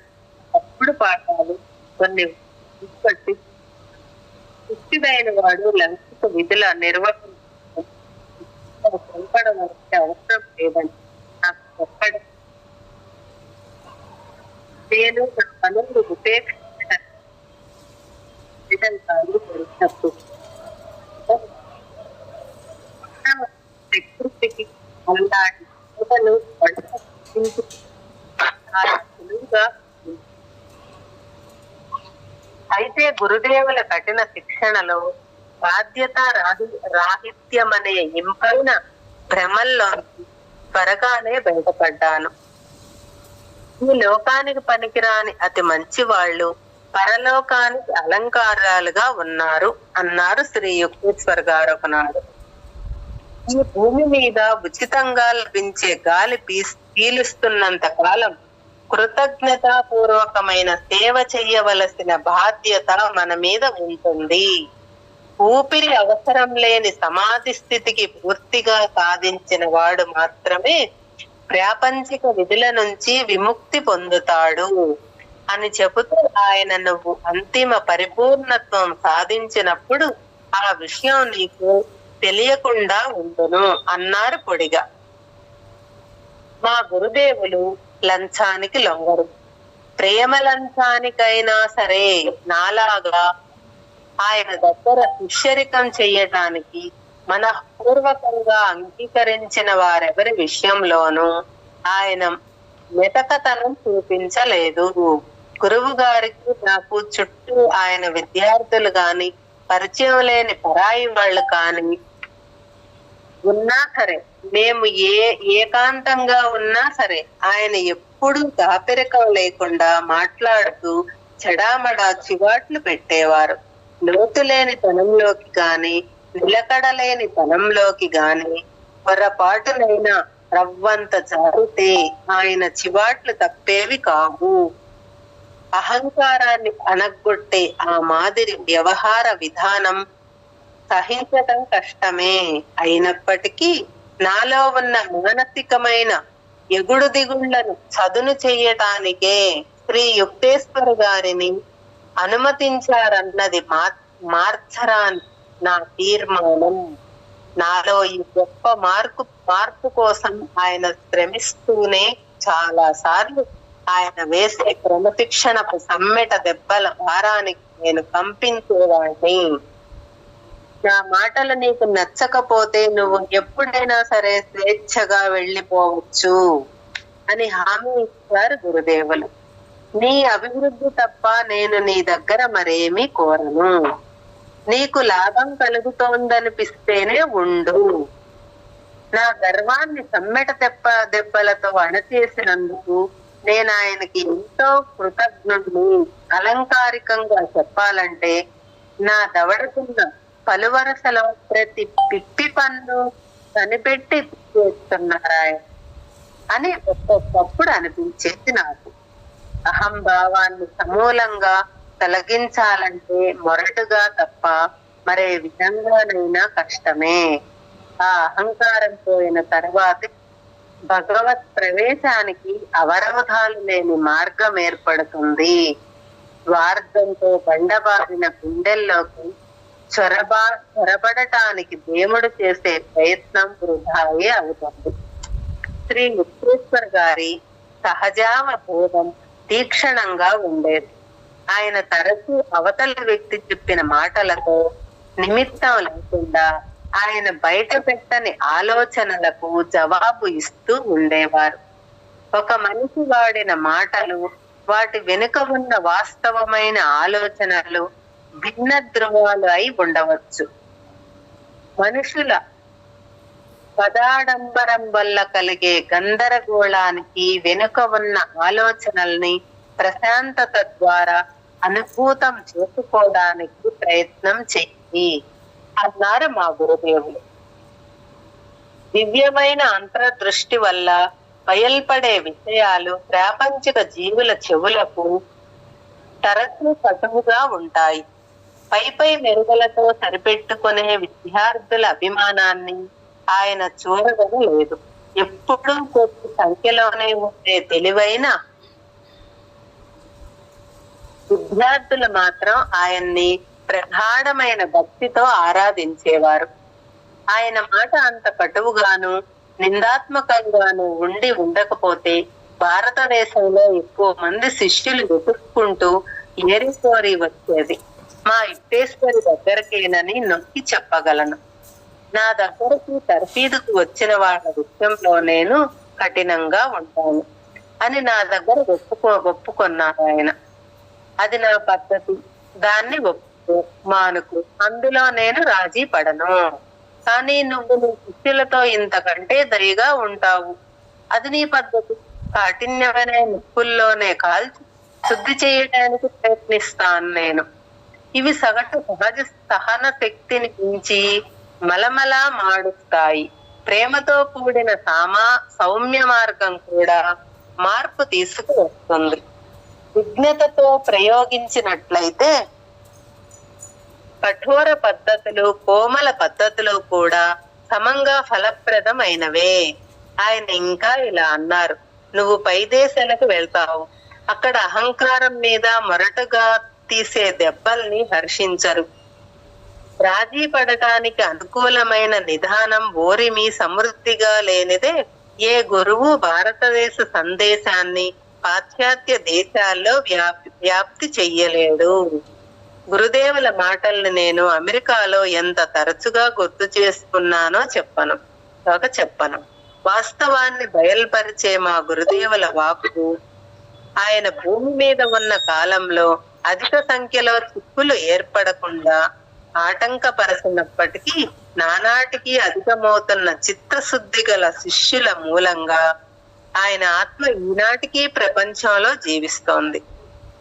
అప్పుడు పాఠాలు కొన్ని బట్టి పుష్టిదైన వాడు లౌకిక విధుల నిర్వహించే అవసరం లేదని నాకు చెప్పడం, నేను నా పనులు ప్రకృతికి అలాంటి అయితే గురుదేవుల కఠిన శిక్షణలో బాధ్యత రాహిత్యమనే ఇంపైన భ్రమల్లో త్వరగానే బయటపడ్డాను. ఈ లోకానికి పనికిరాని అతి మంచి వాళ్ళు పరలోకానికి అలంకారాలుగా ఉన్నారు అన్నారు శ్రీ యుక్తేశ్వర్ గారు ఒకనాడు. ఈ భూమి మీద ఉచితంగా లభించే గాలి పీలుస్తున్నంత కాలం కృతజ్ఞతాపూర్వకమైన సేవ చెయ్యవలసిన బాధ్యత మన మీద ఉంటుంది. ఊపిరి అవసరం లేని సమాధి స్థితికి పూర్తిగా సాధించిన వాడు మాత్రమే ప్రాపంచిక విధుల నుంచి విముక్తి పొందుతాడు అని చెబుతూ ఆయన నువ్వు అంతిమ పరిపూర్ణత్వం సాధించినప్పుడు ఆ విషయం నీకు తెలియకుండా ఉండును అన్నారు పొడిగా. మా గురుదేవులు లంచానికి లొంగరు. ప్రేమ లంచానికైనా సరే నాలాగా ఆయన దగ్గర శిష్యరికం చెయ్యటానికి మనఃపూర్వకంగా అంగీకరించిన వారెవరి విషయంలోనూ ఆయన మెతకతనం చూపించలేదు. గురువు గారికి నాకు చుట్టూ ఆయన విద్యార్థులు గాని పరిచయం లేని పరాయి వాళ్ళు కాని ఉన్నా సరే, మేము ఏకాంతంగా ఉన్నా సరే ఆయన ఎప్పుడూ దాపెరకం లేకుండా మాట్లాడుతూ చెడామడా చివాట్లు పెట్టేవారు. లోతులేని తనంలోకి గాని నిలకడలేని తనంలోకి గాని పొరపాటునైనా రవ్వంత జారితే ఆయన చివాట్లు తప్పేవి కావు. అహంకారాన్ని అనగొట్టే ఆ మాదిరి వ్యవహార విధానం సహించటం కష్టమే. అయినప్పటికీ నాలో ఉన్న మానసికమైన ఎగుడు దిగుళ్లను చదును చెయ్యటానికే శ్రీ యుక్తేశ్వర గారిని అనుమతించారన్నది మార్చరాని నా తీర్మానం. నాలో ఈ గొప్ప మార్పు కోసం ఆయన శ్రమిస్తూనే చాలా సార్లు ఆయన వేసే క్రమశిక్షణకు సమ్మెట దెబ్బల భారానికి నేను కంపించేవాడిని. నా మాటలు నీకు నచ్చకపోతే నువ్వు ఎప్పుడైనా సరే స్వేచ్ఛగా వెళ్ళిపోవచ్చు అని హామీ ఇచ్చారు గురుదేవులు. నీ అభివృద్ధి తప్ప నేను నీ దగ్గర మరేమీ కోరను. నీకు లాభం కలుగుతోందనిపిస్తేనే ఉండు. నా గర్వాన్ని సమ్మెట దెబ్బలతో అణచేసినందుకు నేను ఆయనకి ఎంతో కృతజ్ఞుడిని. అలంకారికంగా చెప్పాలంటే నా దవడకున్న పలువరసలో ప్రతి పిప్పి పన్ను కనిపెట్టి చేస్తున్నారు ఆయన అని ఒక్కొక్కప్పుడు అనిపించేది నాకు. అహంభావాన్ని సమూలంగా తొలగించాలంటే మొరటుగా తప్ప మరే విధంగానైనా కష్టమే. ఆ అహంకారం పోయిన తర్వాత భగవత్ ప్రవేశానికి అవరోధాలు లేని మార్గం ఏర్పడుతుంది. స్వార్థంతో బండబారిన గుండెల్లోకి చొరబడటానికి దేవుడు చేసే ప్రయత్నం వృధాయే అవుతుంది. శ్రీ యుక్తేశ్వర్ గారి సహజావబోధం తీక్షణంగా ఉండేది. ఆయన తరచూ అవతల వ్యక్తి చెప్పిన మాటలతో నిమిత్తం లేకుండా ఆయన బయట పెట్టని ఆలోచనలకు జవాబు ఇస్తూ ఉండేవారు. ఒక మనిషి వాడిన మాటలు, వాటి వెనుక ఉన్న వాస్తవమైన ఆలోచనలు భిన్న ధృవాలు అయి ఉండవచ్చు. మనుషుల పదాడంబరం వల్ల కలిగే గందరగోళానికి వెనుక ఉన్న ఆలోచనల్ని ప్రశాంతత ద్వారా అనుభూతం చేసుకోవడానికి ప్రయత్నం చెయ్యి అన్నారు మా గురుదేవులు. దివ్యమైన అంతర్దృష్టి వల్ల బయల్పడే విషయాలు ప్రాపంచిక జీవుల చెవులకు తరచూ కటువుగా ఉంటాయి. పై మెరుగులతో సరిపెట్టుకునే విద్యార్థుల అభిమానాన్ని ఆయన చూడగల లేదు. ఎప్పుడూ కొద్ది సంఖ్యలోనే ఉండే తెలివైన విద్యార్థులు మాత్రం ఆయన్ని ప్రగాఢమైన భక్తితో ఆరాధించేవారు. ఆయన మాట అంత కటువుగాను నిందాత్మకంగాను ఉండి ఉండకపోతే భారతదేశంలో ఎక్కువ మంది శిష్యులు వెతుక్కుంటూ ఏరికోరి వచ్చేది మా యుక్తేశ్వరి దగ్గరకేనని నొక్కి చెప్పగలను. నా దగ్గరకు తర్ఫీదుకు వచ్చిన వాళ్ళ విషయంలో నేను కఠినంగా ఉంటాను అని నా దగ్గర ఒప్పుకున్నారు ఆయన. అది నా పద్ధతి, దాన్ని మానుకు, అందులో నేను రాజీ పడను. కానీ నువ్వు నీ శిష్యులతో ఇంతకంటే దయగా ఉంటావు, అది నీ పద్ధతి. కాఠిన్యమైన నిప్పుల్లోనే కాల్చి శుద్ధి చేయడానికి ప్రయత్నిస్తాను నేను. ఇవి సగటు సహజ సహన శక్తిని మించి మలమలా మాడుస్తాయి. ప్రేమతో కూడిన సౌమ్య మార్గం కూడా మార్పు తీసుకువస్తుంది. విజ్ఞతతో ప్రయోగించినట్లయితే కఠోర పద్ధతులు, కోమల పద్ధతులు కూడా సమంగా ఫలప్రదమైనవే. ఆయన ఇంకా ఇలా అన్నారు, నువ్వు పై దేశాలకు వెళ్తావు, అక్కడ అహంకారం మీద మొరటుగా తీసే దెబ్బల్ని హర్షించరు. రాజీ పడటానికి అనుకూలమైన నిదానం, ఓరిమి సమృద్ధిగా లేనిదే ఏ గురువు భారతదేశ సందేశాన్ని పాశ్చాత్య దేశాల్లో వ్యాప్తి చెయ్యలేడు. గురుదేవుల మాటల్ని నేను అమెరికాలో ఎంత తరచుగా గుర్తు చేసుకున్నానో చెప్పను. వాస్తవాన్ని బయలుపరిచే మా గురుదేవుల వాక్కు ఆయన భూమి మీద ఉన్న కాలంలో అధిక సంఖ్యలో చిక్కులు ఏర్పడకుండా ఆటంకపరచినప్పటికీ నానాటికి అధికమవుతున్న చిత్తశుద్ధి గల శిష్యుల మూలంగా ఆయన ఆత్మ ఈనాటికి ప్రపంచంలో జీవిస్తోంది.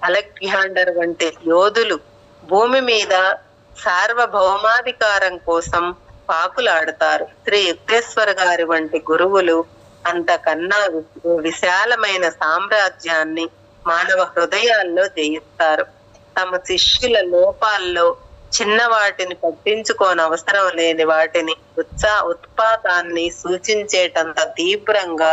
అలెగ్జాండర్ వంటి యోధులు భూమి మీద సార్వభౌమాధికారం కోసం పాకులాడతారు. శ్రీ యుక్తేశ్వర గారి వంటి గురువులు అంతకన్నా విశాలమైన సామ్రాజ్యాన్ని మానవ హృదయాల్లో జయిస్తారు. తమ శిష్యుల లోపాల్లో చిన్న వాటిని పట్టించుకోనవసరం లేని వాటిని ఉత్పాతాన్ని సూచించేటంత తీవ్రంగా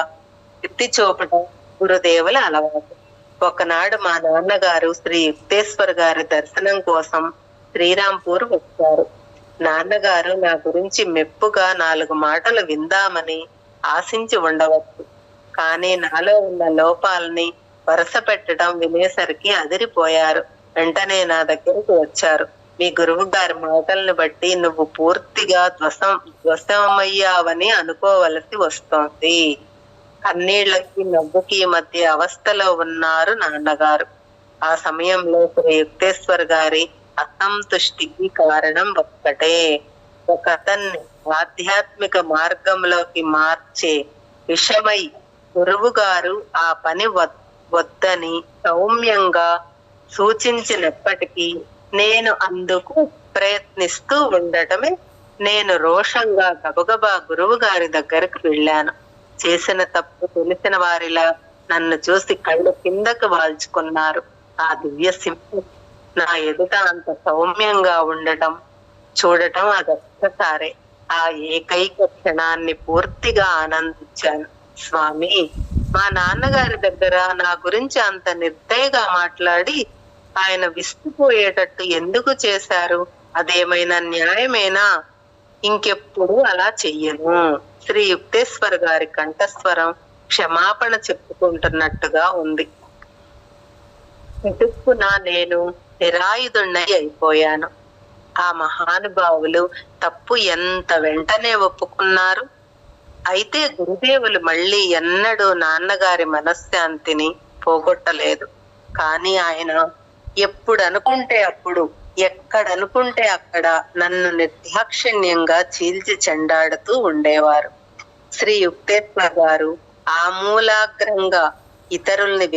ఎత్తి చూపడం గురుదేవుల అలవాటు. ఒకనాడు మా నాన్నగారు శ్రీ యుక్తేశ్వర్ గారి దర్శనం కోసం శ్రీరాంపూర్ వచ్చారు. నాన్నగారు నా గురించి మెప్పుగా 4 మాటలు విందామని ఆశించి ఉండవచ్చు. కానీ నాలో ఉన్న లోపాలని వరుస పెట్టడం వినేసరికి అదిరిపోయారు. వెంటనే నా దగ్గరకు వచ్చారు. మీ గురువు గారి మాటల్ని బట్టి నువ్వు పూర్తిగా ధ్వసమయ్యావని అనుకోవలసి వస్తోంది. కన్నీళ్లకి నవ్వుకి మధ్య అవస్థలో ఉన్నారు నాన్నగారు. ఆ సమయంలో శ్రీ యుక్తేశ్వర్ గారి అసంతుష్టికి కారణం ఒక్కటే. ఒక అతన్ని ఆధ్యాత్మిక మార్గంలోకి మార్చే విషమై గురువు గారు ఆ పని వద్దని సౌమ్యంగా సూచించినప్పటికీ నేను అందుకు ప్రయత్నిస్తూ ఉండటమే నేను రోషంగా గబగబా గురువు గారి దగ్గరకు వెళ్ళాను. చేసిన తప్పు తెలిసిన వారిలా నన్ను చూసి కళ్ళు కిందకు వాల్చుకున్నారు. ఆ దివ్య సింహం నా ఎదుట అంత సౌమ్యంగా ఉండటం చూడటం అదొక్కసారే. ఆ ఏకైక క్షణాన్ని పూర్తిగా ఆనందించాను. స్వామి, మా నాన్నగారి దగ్గర నా గురించి అంత నిర్దయగా మాట్లాడి ఆయన విస్తుపోయేటట్టు ఎందుకు చేశారు? అదేమైనా న్యాయమేనా? ఇంకెప్పుడు అలా చెయ్యను. శ్రీ యుక్తేశ్వర్ గారి కంఠస్వరం క్షమాపణ చెప్పుకుంటున్నట్టుగా ఉంది. ఇటుక్కున నేను నిరాయుధుణ్ణి అయిపోయాను. ఆ మహానుభావులు తప్పు ఎంత వెంటనే ఒప్పుకున్నారు. అయితే గురుదేవులు మళ్ళీ ఎన్నడూ నాన్నగారి మనశ్శాంతిని పోగొట్టలేదు. కానీ ఆయన ఎప్పుడు అనుకుంటే అప్పుడు, ఎక్కడనుకుంటే అక్కడ నన్ను నిర్దాక్షిణ్యంగా చీల్చి చెండాడుతూ ఉండేవారు. శ్రీ యుక్తేశ్వర్ గారు ఆమూలాగ్రంగా ఇతరుల్ని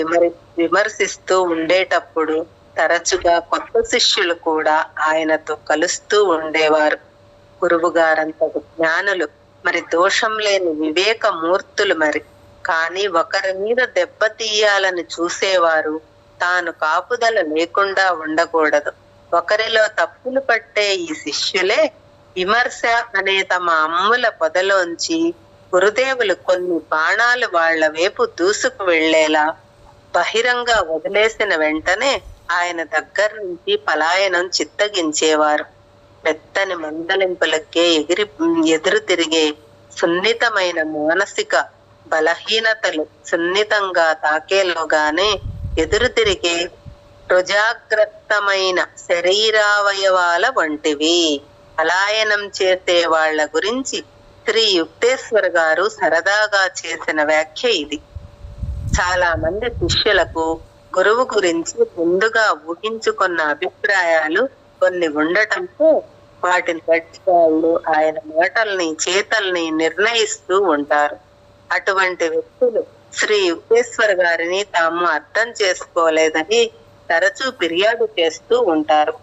విమర్శిస్తూ ఉండేటప్పుడు తరచుగా కొత్త శిష్యులు కూడా ఆయనతో కలుస్తూ ఉండేవారు. గురువు గారంతటి జ్ఞానులు, మరి దోషం లేని వివేక మూర్తులు మరి. కానీ ఒకరి మీద దెబ్బతీయాలని చూసేవారు తాను కాపుదల లేకుండా ఉండకూడదు. ఒకరిలో తప్పులు పట్టే ఈ శిష్యులే విమర్శ అనే తమ అమ్ముల పొదలోంచి గురుదేవులు కొన్ని బాణాలు వాళ్ల వైపు దూసుకు వెళ్లేలా బహిరంగ వదిలేసిన వెంటనే ఆయన దగ్గర నుంచి పలాయనం చిత్తగించేవారు. మెత్తని మందలింపులకే ఎదురు తిరిగే సున్నితమైన మానసిక బలహీనతలు సున్నితంగా తాకేలోగానే ఎదురు తిరిగే రుజాగ్రస్తమైన శరీరావయవాల వంటివి. పలాయనం చేసే వాళ్ల గురించి శ్రీ యుక్తేశ్వర్ గారు సరదాగా చేసిన వ్యాఖ్య ఇది. చాలా మంది శిష్యులకు గురువు గురించి ముందుగా ఊహించుకున్న అభిప్రాయాలు కొన్ని ఉండటంతో వాటిని బట్టి వాళ్ళు ఆయన మాటల్ని చేతల్ని నిర్ణయిస్తూ ఉంటారు. అటువంటి వ్యక్తులు శ్రీ యుక్తేశ్వర్ గారిని తాము అర్థం చేసుకోలేదని తరచూ ఫిర్యాదు చేస్తూ ఉంటారు.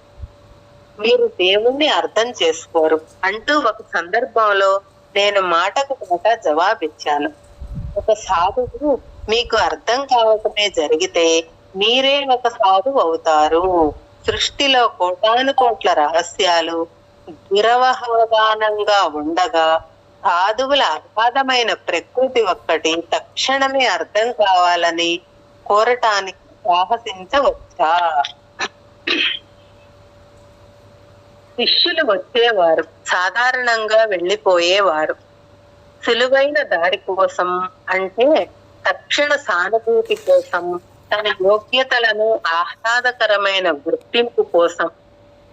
మీరు దేవుణ్ణి అర్థం చేసుకోరు అంటూ ఒక సందర్భంలో నేను మాటకు మాట జవాబిచ్చాను. ఒక సాధువు మీకు అర్థం కావటమే జరిగితే మీరే ఒక సాధువు అవుతారు. సృష్టిలో కోటాను కోట్ల రహస్యాలు దురవగానంగా ఉండగా సాధువుల అగాధమైన ప్రకృతి ఒక్కటి తక్షణమే అర్థం కావాలని కోరటానికి సాహసించవచ్చా? శిష్యులు వచ్చేవారు, సాధారణంగా వెళ్ళిపోయేవారు. సులువైన దారి కోసం, అంటే తక్షణ సానుభూతి కోసం, తన యోగ్యతలను ఆహ్లాదకరమైన గుర్తింపు కోసం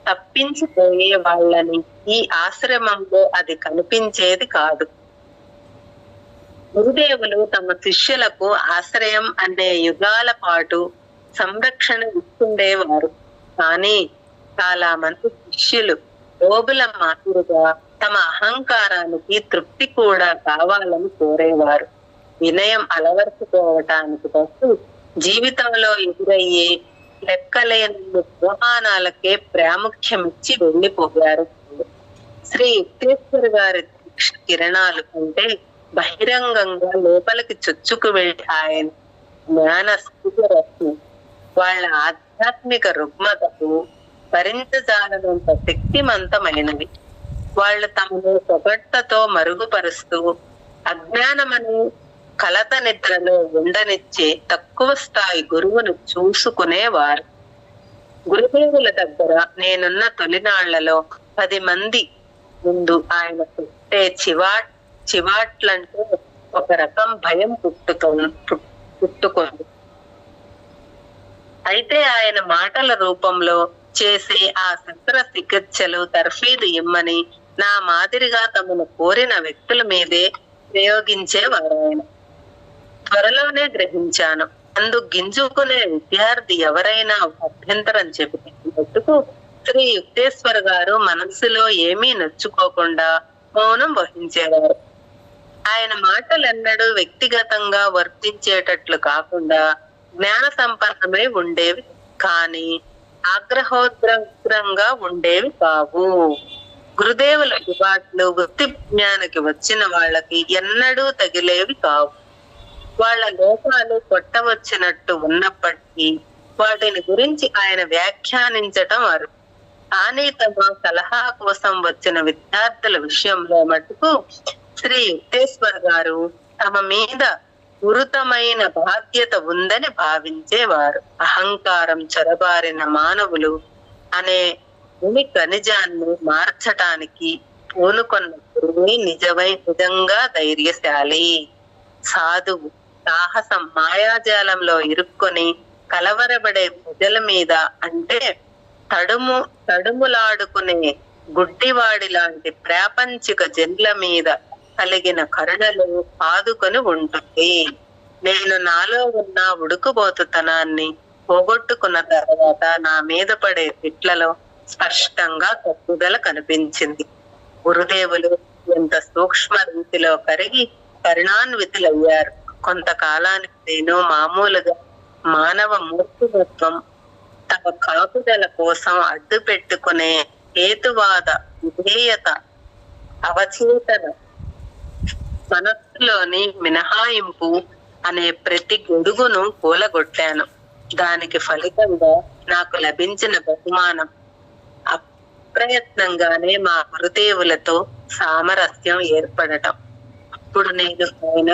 తప్పించిపోయే వాళ్ళని ఈ ఆశ్రమంలో అది కనిపించేది కాదు. గురుదేవులు తమ శిష్యులకు ఆశ్రయం అనే యుగాల పాటు సంరక్షణ ఇస్తుండేవారు. కానీ చాలా మంది శిష్యులు లోబుల మాదిరిగా తమ అహంకారానికి తృప్తి కూడా కావాలని కోరేవారు. వినయం అలవర్చుకోవటానికి బదులు జీవితంలో ఎదురయ్యే లెక్కలేని మోహానాలకే ప్రాముఖ్యమిచ్చి వెళ్ళిపోయారు. శ్రీ యుక్తేశ్వర్ గారి దీక్ష కిరణాలు అంటే బహిరంగంగా లోపలికి చొచ్చుకు వెళ్ళి ఆయన జ్ఞాన సూర్యరశ్మి వాళ్ళ ఆధ్యాత్మిక రుగ్మతకు భరించజాలనంత శక్తిమంతమైనవి. వాళ్ళు తమను పొగడ్తతో మరుగుపరుస్తూ అజ్ఞానమని కలత నిద్రలో ఉండనిచ్చే తక్కువ స్థాయి గురువును చూసుకునేవారు. గురుదేవుల దగ్గర నేనున్న తొలినాళ్లలో 10 మంది ముందు ఆయన పుట్టే చివాట్లంటే ఒక రకం భయం పుట్టుకుంది. అయితే ఆయన మాటల రూపంలో చేసే ఆ శస్త్రచికిత్సలు తర్ఫీదు ఇమ్మని నా మాదిరిగా తమను కోరిన వ్యక్తుల మీదే ప్రయోగించేవారు ఆయన. త్వరలోనే గ్రహించాను, అందుకు గింజుకునే విద్యార్థి ఎవరైనా అభ్యంతరం చెబుతున్నట్టుకు శ్రీ యుక్తేశ్వర్ గారు మనస్సులో ఏమీ నొచ్చుకోకుండా మౌనం వహించేవారు. ఆయన మాటలెన్నడూ వ్యక్తిగతంగా వర్తించేటట్లు కాకుండా జ్ఞాన సంపన్నమై ఉండేవి, కానీ ఆగ్రహోద్రంగా ఉండేవి కావు. గురుదేవుల దుబాట్లు వృత్తి జ్ఞానికి వచ్చిన వాళ్ళకి ఎన్నడూ తగిలేవి కావు. వాళ్ళ లోపాలు కొట్టవచ్చినట్టు ఉన్నప్పటికీ వాటిని గురించి ఆయన వ్యాఖ్యానించటం అరు. కానీ తమ సలహా కోసం వచ్చిన విద్యార్థుల విషయంలో మటుకు శ్రీ యుక్తేశ్వర్ గారు తమ మీద గురుతమైన బాధ్యత ఉందని భావించేవారు. అహంకారం చొరబారిన మానవులు అనే భూమి ఖనిజాన్ని మార్చటానికి పూనుకొన్న గురువే నిజంగా ధైర్యశాలి. సాధువు సాహసం మాయాజాలంలో ఇరుక్కొని కలవరబడే ప్రజల మీద, అంటే తడుములాడుకునే గుడ్డివాడి లాంటి ప్రాపంచిక జన్ల మీద కలిగిన కరుణలు ఆదుకొని ఉంటుంది. నేను నాలో ఉన్న ఉడుకుబోతుతనాన్ని పోగొట్టుకున్న తర్వాత నా మీద పడే తిట్లలో స్పష్టంగా తప్పుదల కనిపించింది. గురుదేవులు ఎంత సూక్ష్మ రీతిలో కరిగి కరుణాన్వితులయ్యారు. కొంతకాలానికి నేను మామూలుగా మానవ మూర్తిమత్వం తమ కాపుదల కోసం అడ్డు పెట్టుకునే హేతువాద విధేయత అవచేతన మనస్సులోని మినహాయింపు అనే ప్రతి గొడుగును కూలగొట్టాను. దానికి ఫలితంగా నాకు లభించిన బహుమానం అప్రయత్నంగానే మా గురుదేవులతో సామరస్యం ఏర్పడటం. ఇప్పుడు నేను ఆయన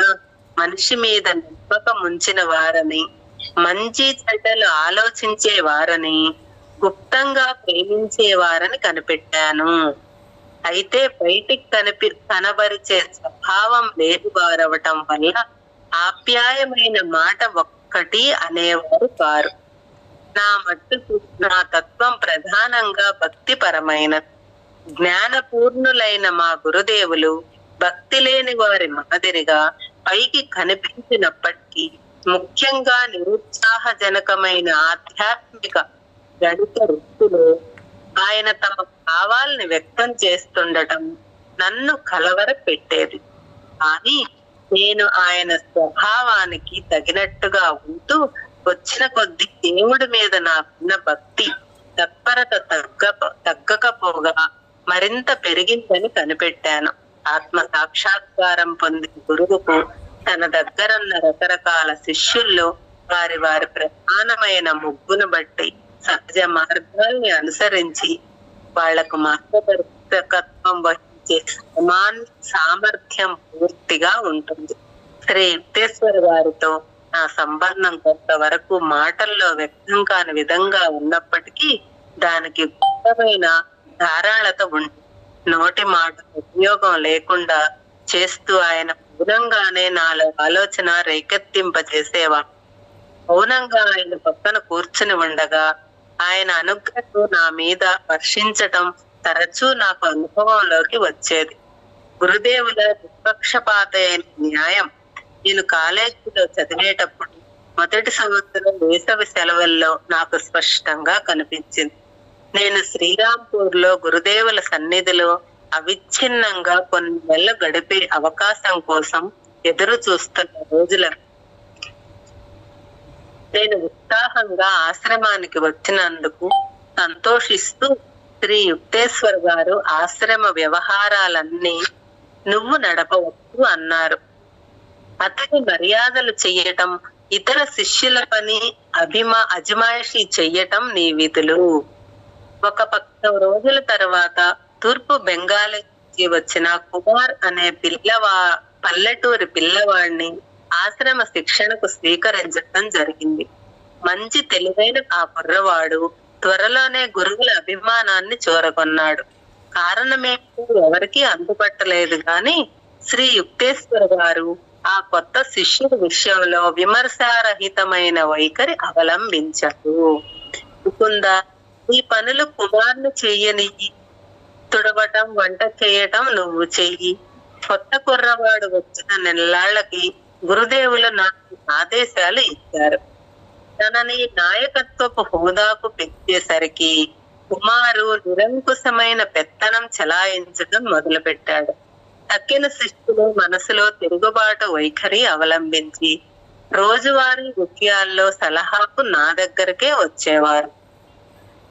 మనిషి మీద నమ్మకం ఉంచిన వారని, మంచి చెడ్డలు ఆలోచించే వారని, గుప్తంగా ప్రేమించేవారని కనిపెట్టాను. అయితే బయటికి కనబరిచే స్వభావం లేని వారవటం వల్ల ఆప్యాయమైన మాట ఒక్కటి అనేవారు కారు. నా మట్టుకు నా తత్వం ప్రధానంగా భక్తిపరమైనది. జ్ఞానపూర్ణులైన మా గురుదేవులు భక్తి లేని వారి మాదిరిగా పైకి కనిపించినప్పటికీ ముఖ్యంగా నిరుత్సాహజనకమైన ఆధ్యాత్మిక గణిత వృత్తిలో ఆయన తమ భావాల్ని వ్యక్తం చేస్తుండటం నన్ను కలవర పెట్టేది. కానీ నేను ఆయన స్వభావానికి తగినట్టుగా ఉంటూ వచ్చిన కొద్ది దేవుడి మీద నాకున్న భక్తి తత్పరత తగ్గకపోగా మరింత పెరిగిందని కనిపెట్టాను. ఆత్మ సాక్షాత్కారం పొందిన గురువుకు తన దగ్గరున్న రకరకాల శిష్యుల్లో వారి ప్రధానమైన ముగ్గును బట్టి సహజ మార్గాల్ని అనుసరించి వాళ్లకు మార్గదర్శకత్వం వహించే సామర్థ్యం పూర్తిగా ఉంటుంది. శ్రీ యుక్తేశ్వర్ గారితో నా సంబంధం కొంతవరకు మాటల్లో వ్యక్తం కాని విధంగా ఉన్నప్పటికీ దానికి గుప్తమైన ధారాళత ఉంది. నోటి మాట ఉపయోగం లేకుండా చేస్తూ ఆయన మౌనంగానే నాలో ఆలోచన రేకెత్తింపజేసేవాడు. మౌనంగా ఆయన పక్కన కూర్చుని ఉండగా ఆయన అనుగ్రహం నా మీద వర్షించటం తరచూ నాకు అనుభవంలోకి వచ్చేది. గురుదేవుల నిష్పక్షపాతైన న్యాయం నేను కాలేజీలో చదివేటప్పుడు మొదటి సంవత్సరం వేసవి సెలవుల్లో నాకు స్పష్టంగా కనిపించింది. నేను శ్రీరాంపూర్ లో గురుదేవుల సన్నిధిలో అవిచ్ఛిన్నంగా కొన్ని నెలలు గడిపే అవకాశం కోసం ఎదురు చూస్తున్న రోజుల నేను ఉత్సాహంగా ఆశ్రమానికి వచ్చినందుకు సంతోషిస్తూ శ్రీ యుక్తేశ్వర్ గారు ఆశ్రమ వ్యవహారాలన్నీ నువ్వు నడపవచ్చు అన్నారు. అతని మర్యాదలు చెయ్యటం, ఇతర శిష్యుల పని అజమాయిషీ చెయ్యటం నీ విధులు. ఒక 10 రోజుల తర్వాత తూర్పు బెంగాల్ నుంచి వచ్చిన కుమార్ అనే పల్లెటూరి పిల్లవాడిని ఆశ్రమ శిక్షణకు స్వీకరించడం జరిగింది. మంచి తెలివైన ఆ కుర్రవాడు త్వరలోనే గురువుల అభిమానాన్ని చూరగొన్నాడు. కారణమేంటో ఎవరికీ అంతుపట్టలేదు గాని శ్రీ యుక్తేశ్వర గారు ఆ కొత్త శిష్యుడి విషయంలో విమర్శారహితమైన వైఖరి అవలంబించారు. ముకుంద, ఈ పనులు కుమార్ను చెయ్యనియ్యి. తుడవటం, వంట చేయటం నువ్వు చెయ్యి. కొత్త కుర్రవాడు వచ్చిన నెల్లాళ్ళకి గురుదేవులు నాకు ఆదేశాలు ఇచ్చారు. తనని నాయకత్వపు హోదాకు పెంచేసరికి కుమారు నిరంకుశమైన పెత్తనం చెలాయించడం మొదలుపెట్టాడు. తక్కిన శిష్యులు మనసులో తిరుగుబాటు వైఖరి అవలంబించి రోజువారీ విషయాల్లో సలహాకు నా దగ్గరకే వచ్చేవారు.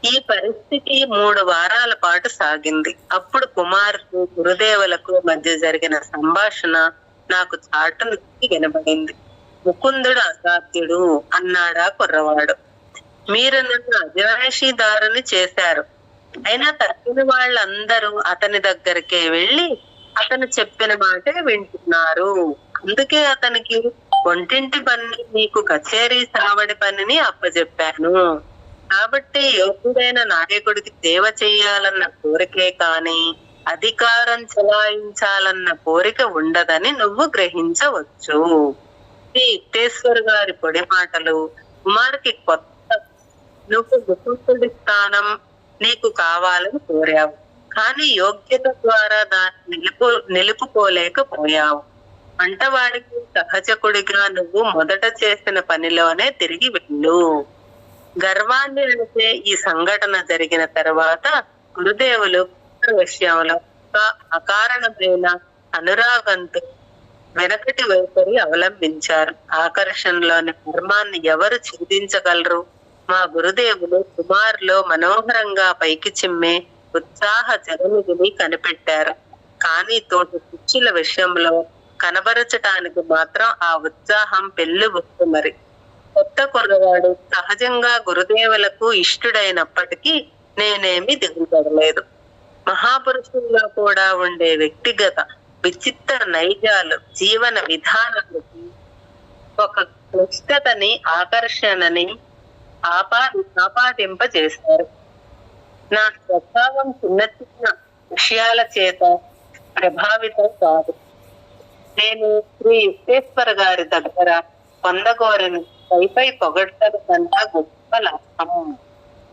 ఈ పరిస్థితి 3 వారాల పాటు సాగింది. అప్పుడు కుమారుకు గురుదేవులకు మధ్య జరిగిన సంభాషణ నాకు చాటు నుంచి వినబడింది. ముకుందుడు అసాధ్యుడు అన్నాడా కుర్రవాడు. మీరు నన్ను అజరాయిషీదారుని చేశారు. అయినా తక్కిన వాళ్ళందరూ అతని దగ్గరికే వెళ్ళి అతను చెప్పిన మాటే వింటున్నారు. అందుకే అతనికి ఒంటింటి పని, నీకు కచేరీ సావడి పనిని అప్పచెప్పాను. కాబట్టి యోగ్యుడైన నాయకుడికి సేవ చేయాలన్న కోరికే కాని అధికారం చెలాయించాలన్న కోరిక ఉండదని నువ్వు గ్రహించవచ్చు. శ్రీ యుక్తేశ్వర్ గారి పొడి మాటలు కుమార్కి కొత్త. నువ్వు ముకుందుడి స్థానం నీకు కావాలని కోరావు, కానీ యోగ్యత ద్వారా దాన్ని నిలుపుకోలేకపోయావు. వంటవాడికి సహజకుడిగా నువ్వు మొదట చేసిన పనిలోనే తిరిగి వెళ్ళు. గర్వాన్ని అనిచే ఈ సంఘటన జరిగిన తర్వాత గురుదేవులు విషయంలో అకారణమైన అనురాగంతో వెనకటి వైఖరి అవలంబించారు. ఆకర్షణలోని మర్మాన్ని ఎవరు ఛేదించగలరు? మా గురుదేవులు కుమార్లో మనోహరంగా పైకి చిమ్మే ఉత్సాహ జగనిధిని కనిపెట్టారు. కానీ తోటి శిష్యుల విషయంలో కనబరచటానికి మాత్రం ఆ ఉత్సాహం పెళ్ళుబుక్కు. మరి కొత్త కుర్రవాడు సహజంగా గురుదేవులకు ఇష్టుడైనప్పటికీ నేనేమి దిగుపడలేదు. మహాపురుషుల్లో కూడా ఉండే వ్యక్తిగత విచిత్ర నైజాలు, జీవన విధానానికి ఒక క్లిష్టతని, ఆకర్షణని ఆపాదింపజేశారు. నా స్వభావం చిన్న చిన్న విషయాల చేత ప్రభావితం కాదు. నేను శ్రీ యుక్తేశ్వర గారి దగ్గర పొందగోరిన పైపై పొగడ్తల కన్నా గొప్ప లాభం.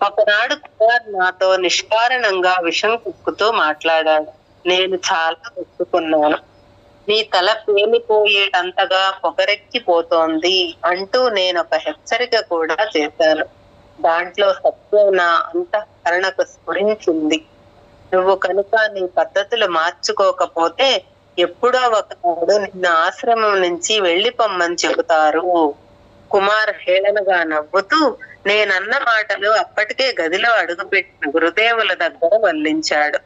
ఒకనాడు కుమార్ నాతో నిష్కారణంగా విషం కుక్కుతూ మాట్లాడాడు. నేను చాలా ఒప్పుకున్నాను. నీ తల పేలిపోయేటంతగా పొగరెక్కిపోతోంది అంటూ నేను ఒక హెచ్చరిక కూడా చేశాను. దాంట్లో సత్యం నా అంతఃకరణకు స్ఫురించింది. నువ్వు కనుక నీ పద్ధతులు మార్చుకోకపోతే ఎప్పుడో ఒకనాడు నిన్ను ఆశ్రమం నుంచి వెళ్ళిపోమ్మని చెబుతారు. కుమార్ హేళనగా నవ్వుతూ నేనన్న మాటలు అప్పటికే గదిలో అడుగుపెట్టిన గురుదేవుల దగ్గర వల్లించాడు.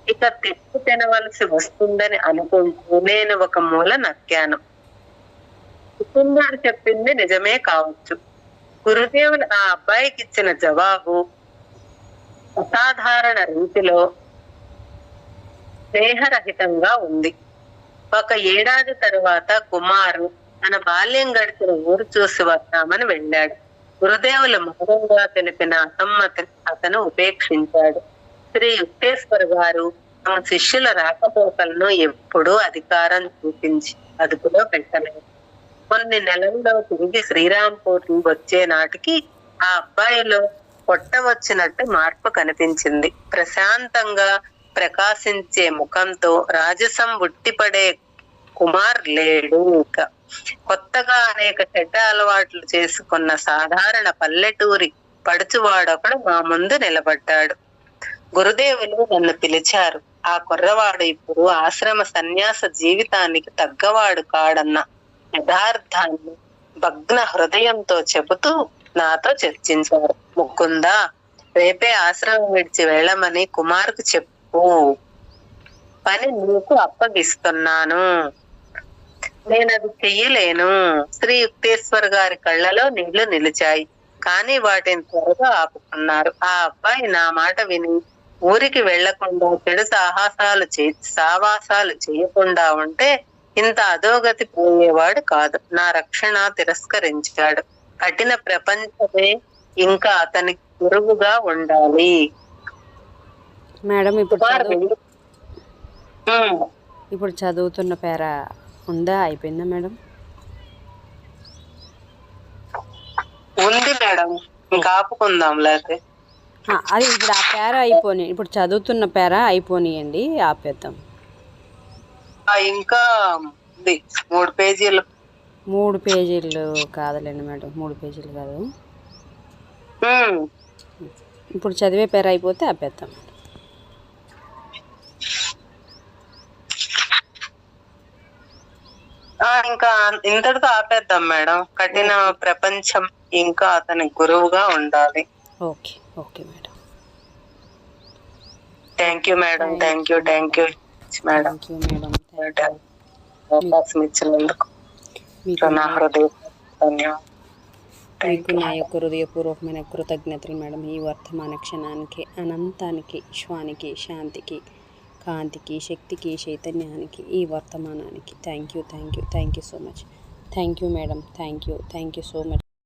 ఇక తిప్పు తినవలసి వస్తుందని అనుకుంటూ నేను ఒక మూల నక్కాను. కుటుంబాడు చెప్పింది నిజమే కావచ్చు. గురుదేవులు ఆ అబ్బాయికి ఇచ్చిన జవాబు అసాధారణ రీతిలో స్నేహరహితంగా ఉంది. 1 ఏడాది తరువాత కుమారు తన బాల్యం గడిచిన ఊరు చూసి వద్దామని వెళ్ళాడు. గురుదేవులు మౌనంగా తెలిపిన అసమ్మతిని అతను ఉపేక్షించాడు. శ్రీ యుక్తేశ్వర గారు తమ శిష్యుల రాకపోకలను ఎప్పుడూ అధికారం చూపించి అదుపులో పెట్టలేదు. కొన్ని నెలల్లో తిరిగి శ్రీరాంపూర్ వచ్చే నాటికి ఆ అబ్బాయిలో కొట్టవచ్చినట్టు మార్పు కనిపించింది. ప్రశాంతంగా ప్రకాశించే ముఖంతో రాజసం ఉట్టిపడే కుమార్ లేడు. కొత్తగా అనేక చెడ్డ అలవాట్లు చేసుకున్న సాధారణ పల్లెటూరి పడుచువాడొకడు మా ముందు నిలబడ్డాడు. గురుదేవులు నన్ను పిలిచారు. ఆ కుర్రవాడు ఇప్పుడు ఆశ్రమ సన్యాస జీవితానికి తగ్గవాడు కాడన్న యథార్థాన్ని భగ్న హృదయంతో చెబుతూ నాతో చర్చించారు. ముకుందా, రేపే ఆశ్రమం విడిచి వెళ్ళమని కుమార్కు చెప్పు. పని నీకు అప్పగిస్తున్నాను. నేనది చెయ్యలేను. శ్రీ యుక్తేశ్వర్ గారి కళ్ళలో నీళ్లు నిలిచాయి. కానీ వాటిని త్వరగా ఆపుకున్నారు. ఆ అబ్బాయి నా మాట విని ఊరికి వెళ్లకుండా చెడు సావాసాలు చేయకుండా ఉంటే ఇంత అధోగతి పోయేవాడు కాదు. నా రక్షణ తిరస్కరించాడు. కఠిన ప్రపంచమే ఇంకా అతనికి గురువుగా ఉండాలి. మేడం ఇప్పుడు సుమారు చదువు 1000. ఇప్పుడు చదువుతున్న పేర ఉందా, అయిపోయిందా మేడం? ఉంది మేడం, ఇంకా ఆపుకుందాం లేకపోతే. అది ఇప్పుడు ఆ పేర అయిపోని, ఇప్పుడు చదువుతున్న పేర అయిపోనియండి, ఆపేద్దాం. ఇంకా ఉంది 3 పేజీలు. 3 పేజీలు కాదులేండి మేడం, 3 పేజీలు కాదు. ఇప్పుడు చదివే పేర అయిపోతే ఆపేద్దాం. ఇంకా ఇంతటితో ఆపేద్దాం మేడం. కఠిన ప్రపంచం ఇంకా అతని గురువుగా ఉండాలి. Okay okay madam. Thank you madam. Thank you madam. Thank you madam. అవకాశం ఇచ్చినందుకు నా హృదయ ధన్యవాదాలు. మీకు నా యొక్క హృదయపూర్వకమైన కృతజ్ఞతలు మేడం. ఈ వర్తమాన క్షణానికి, అనంతానికి, విశ్వానికి, శాంతికి, కాంతికి, శక్తికి, చైతన్యానికి, ఈ వర్తమానానికి thank you so much. Thank you madam. Thank you so much.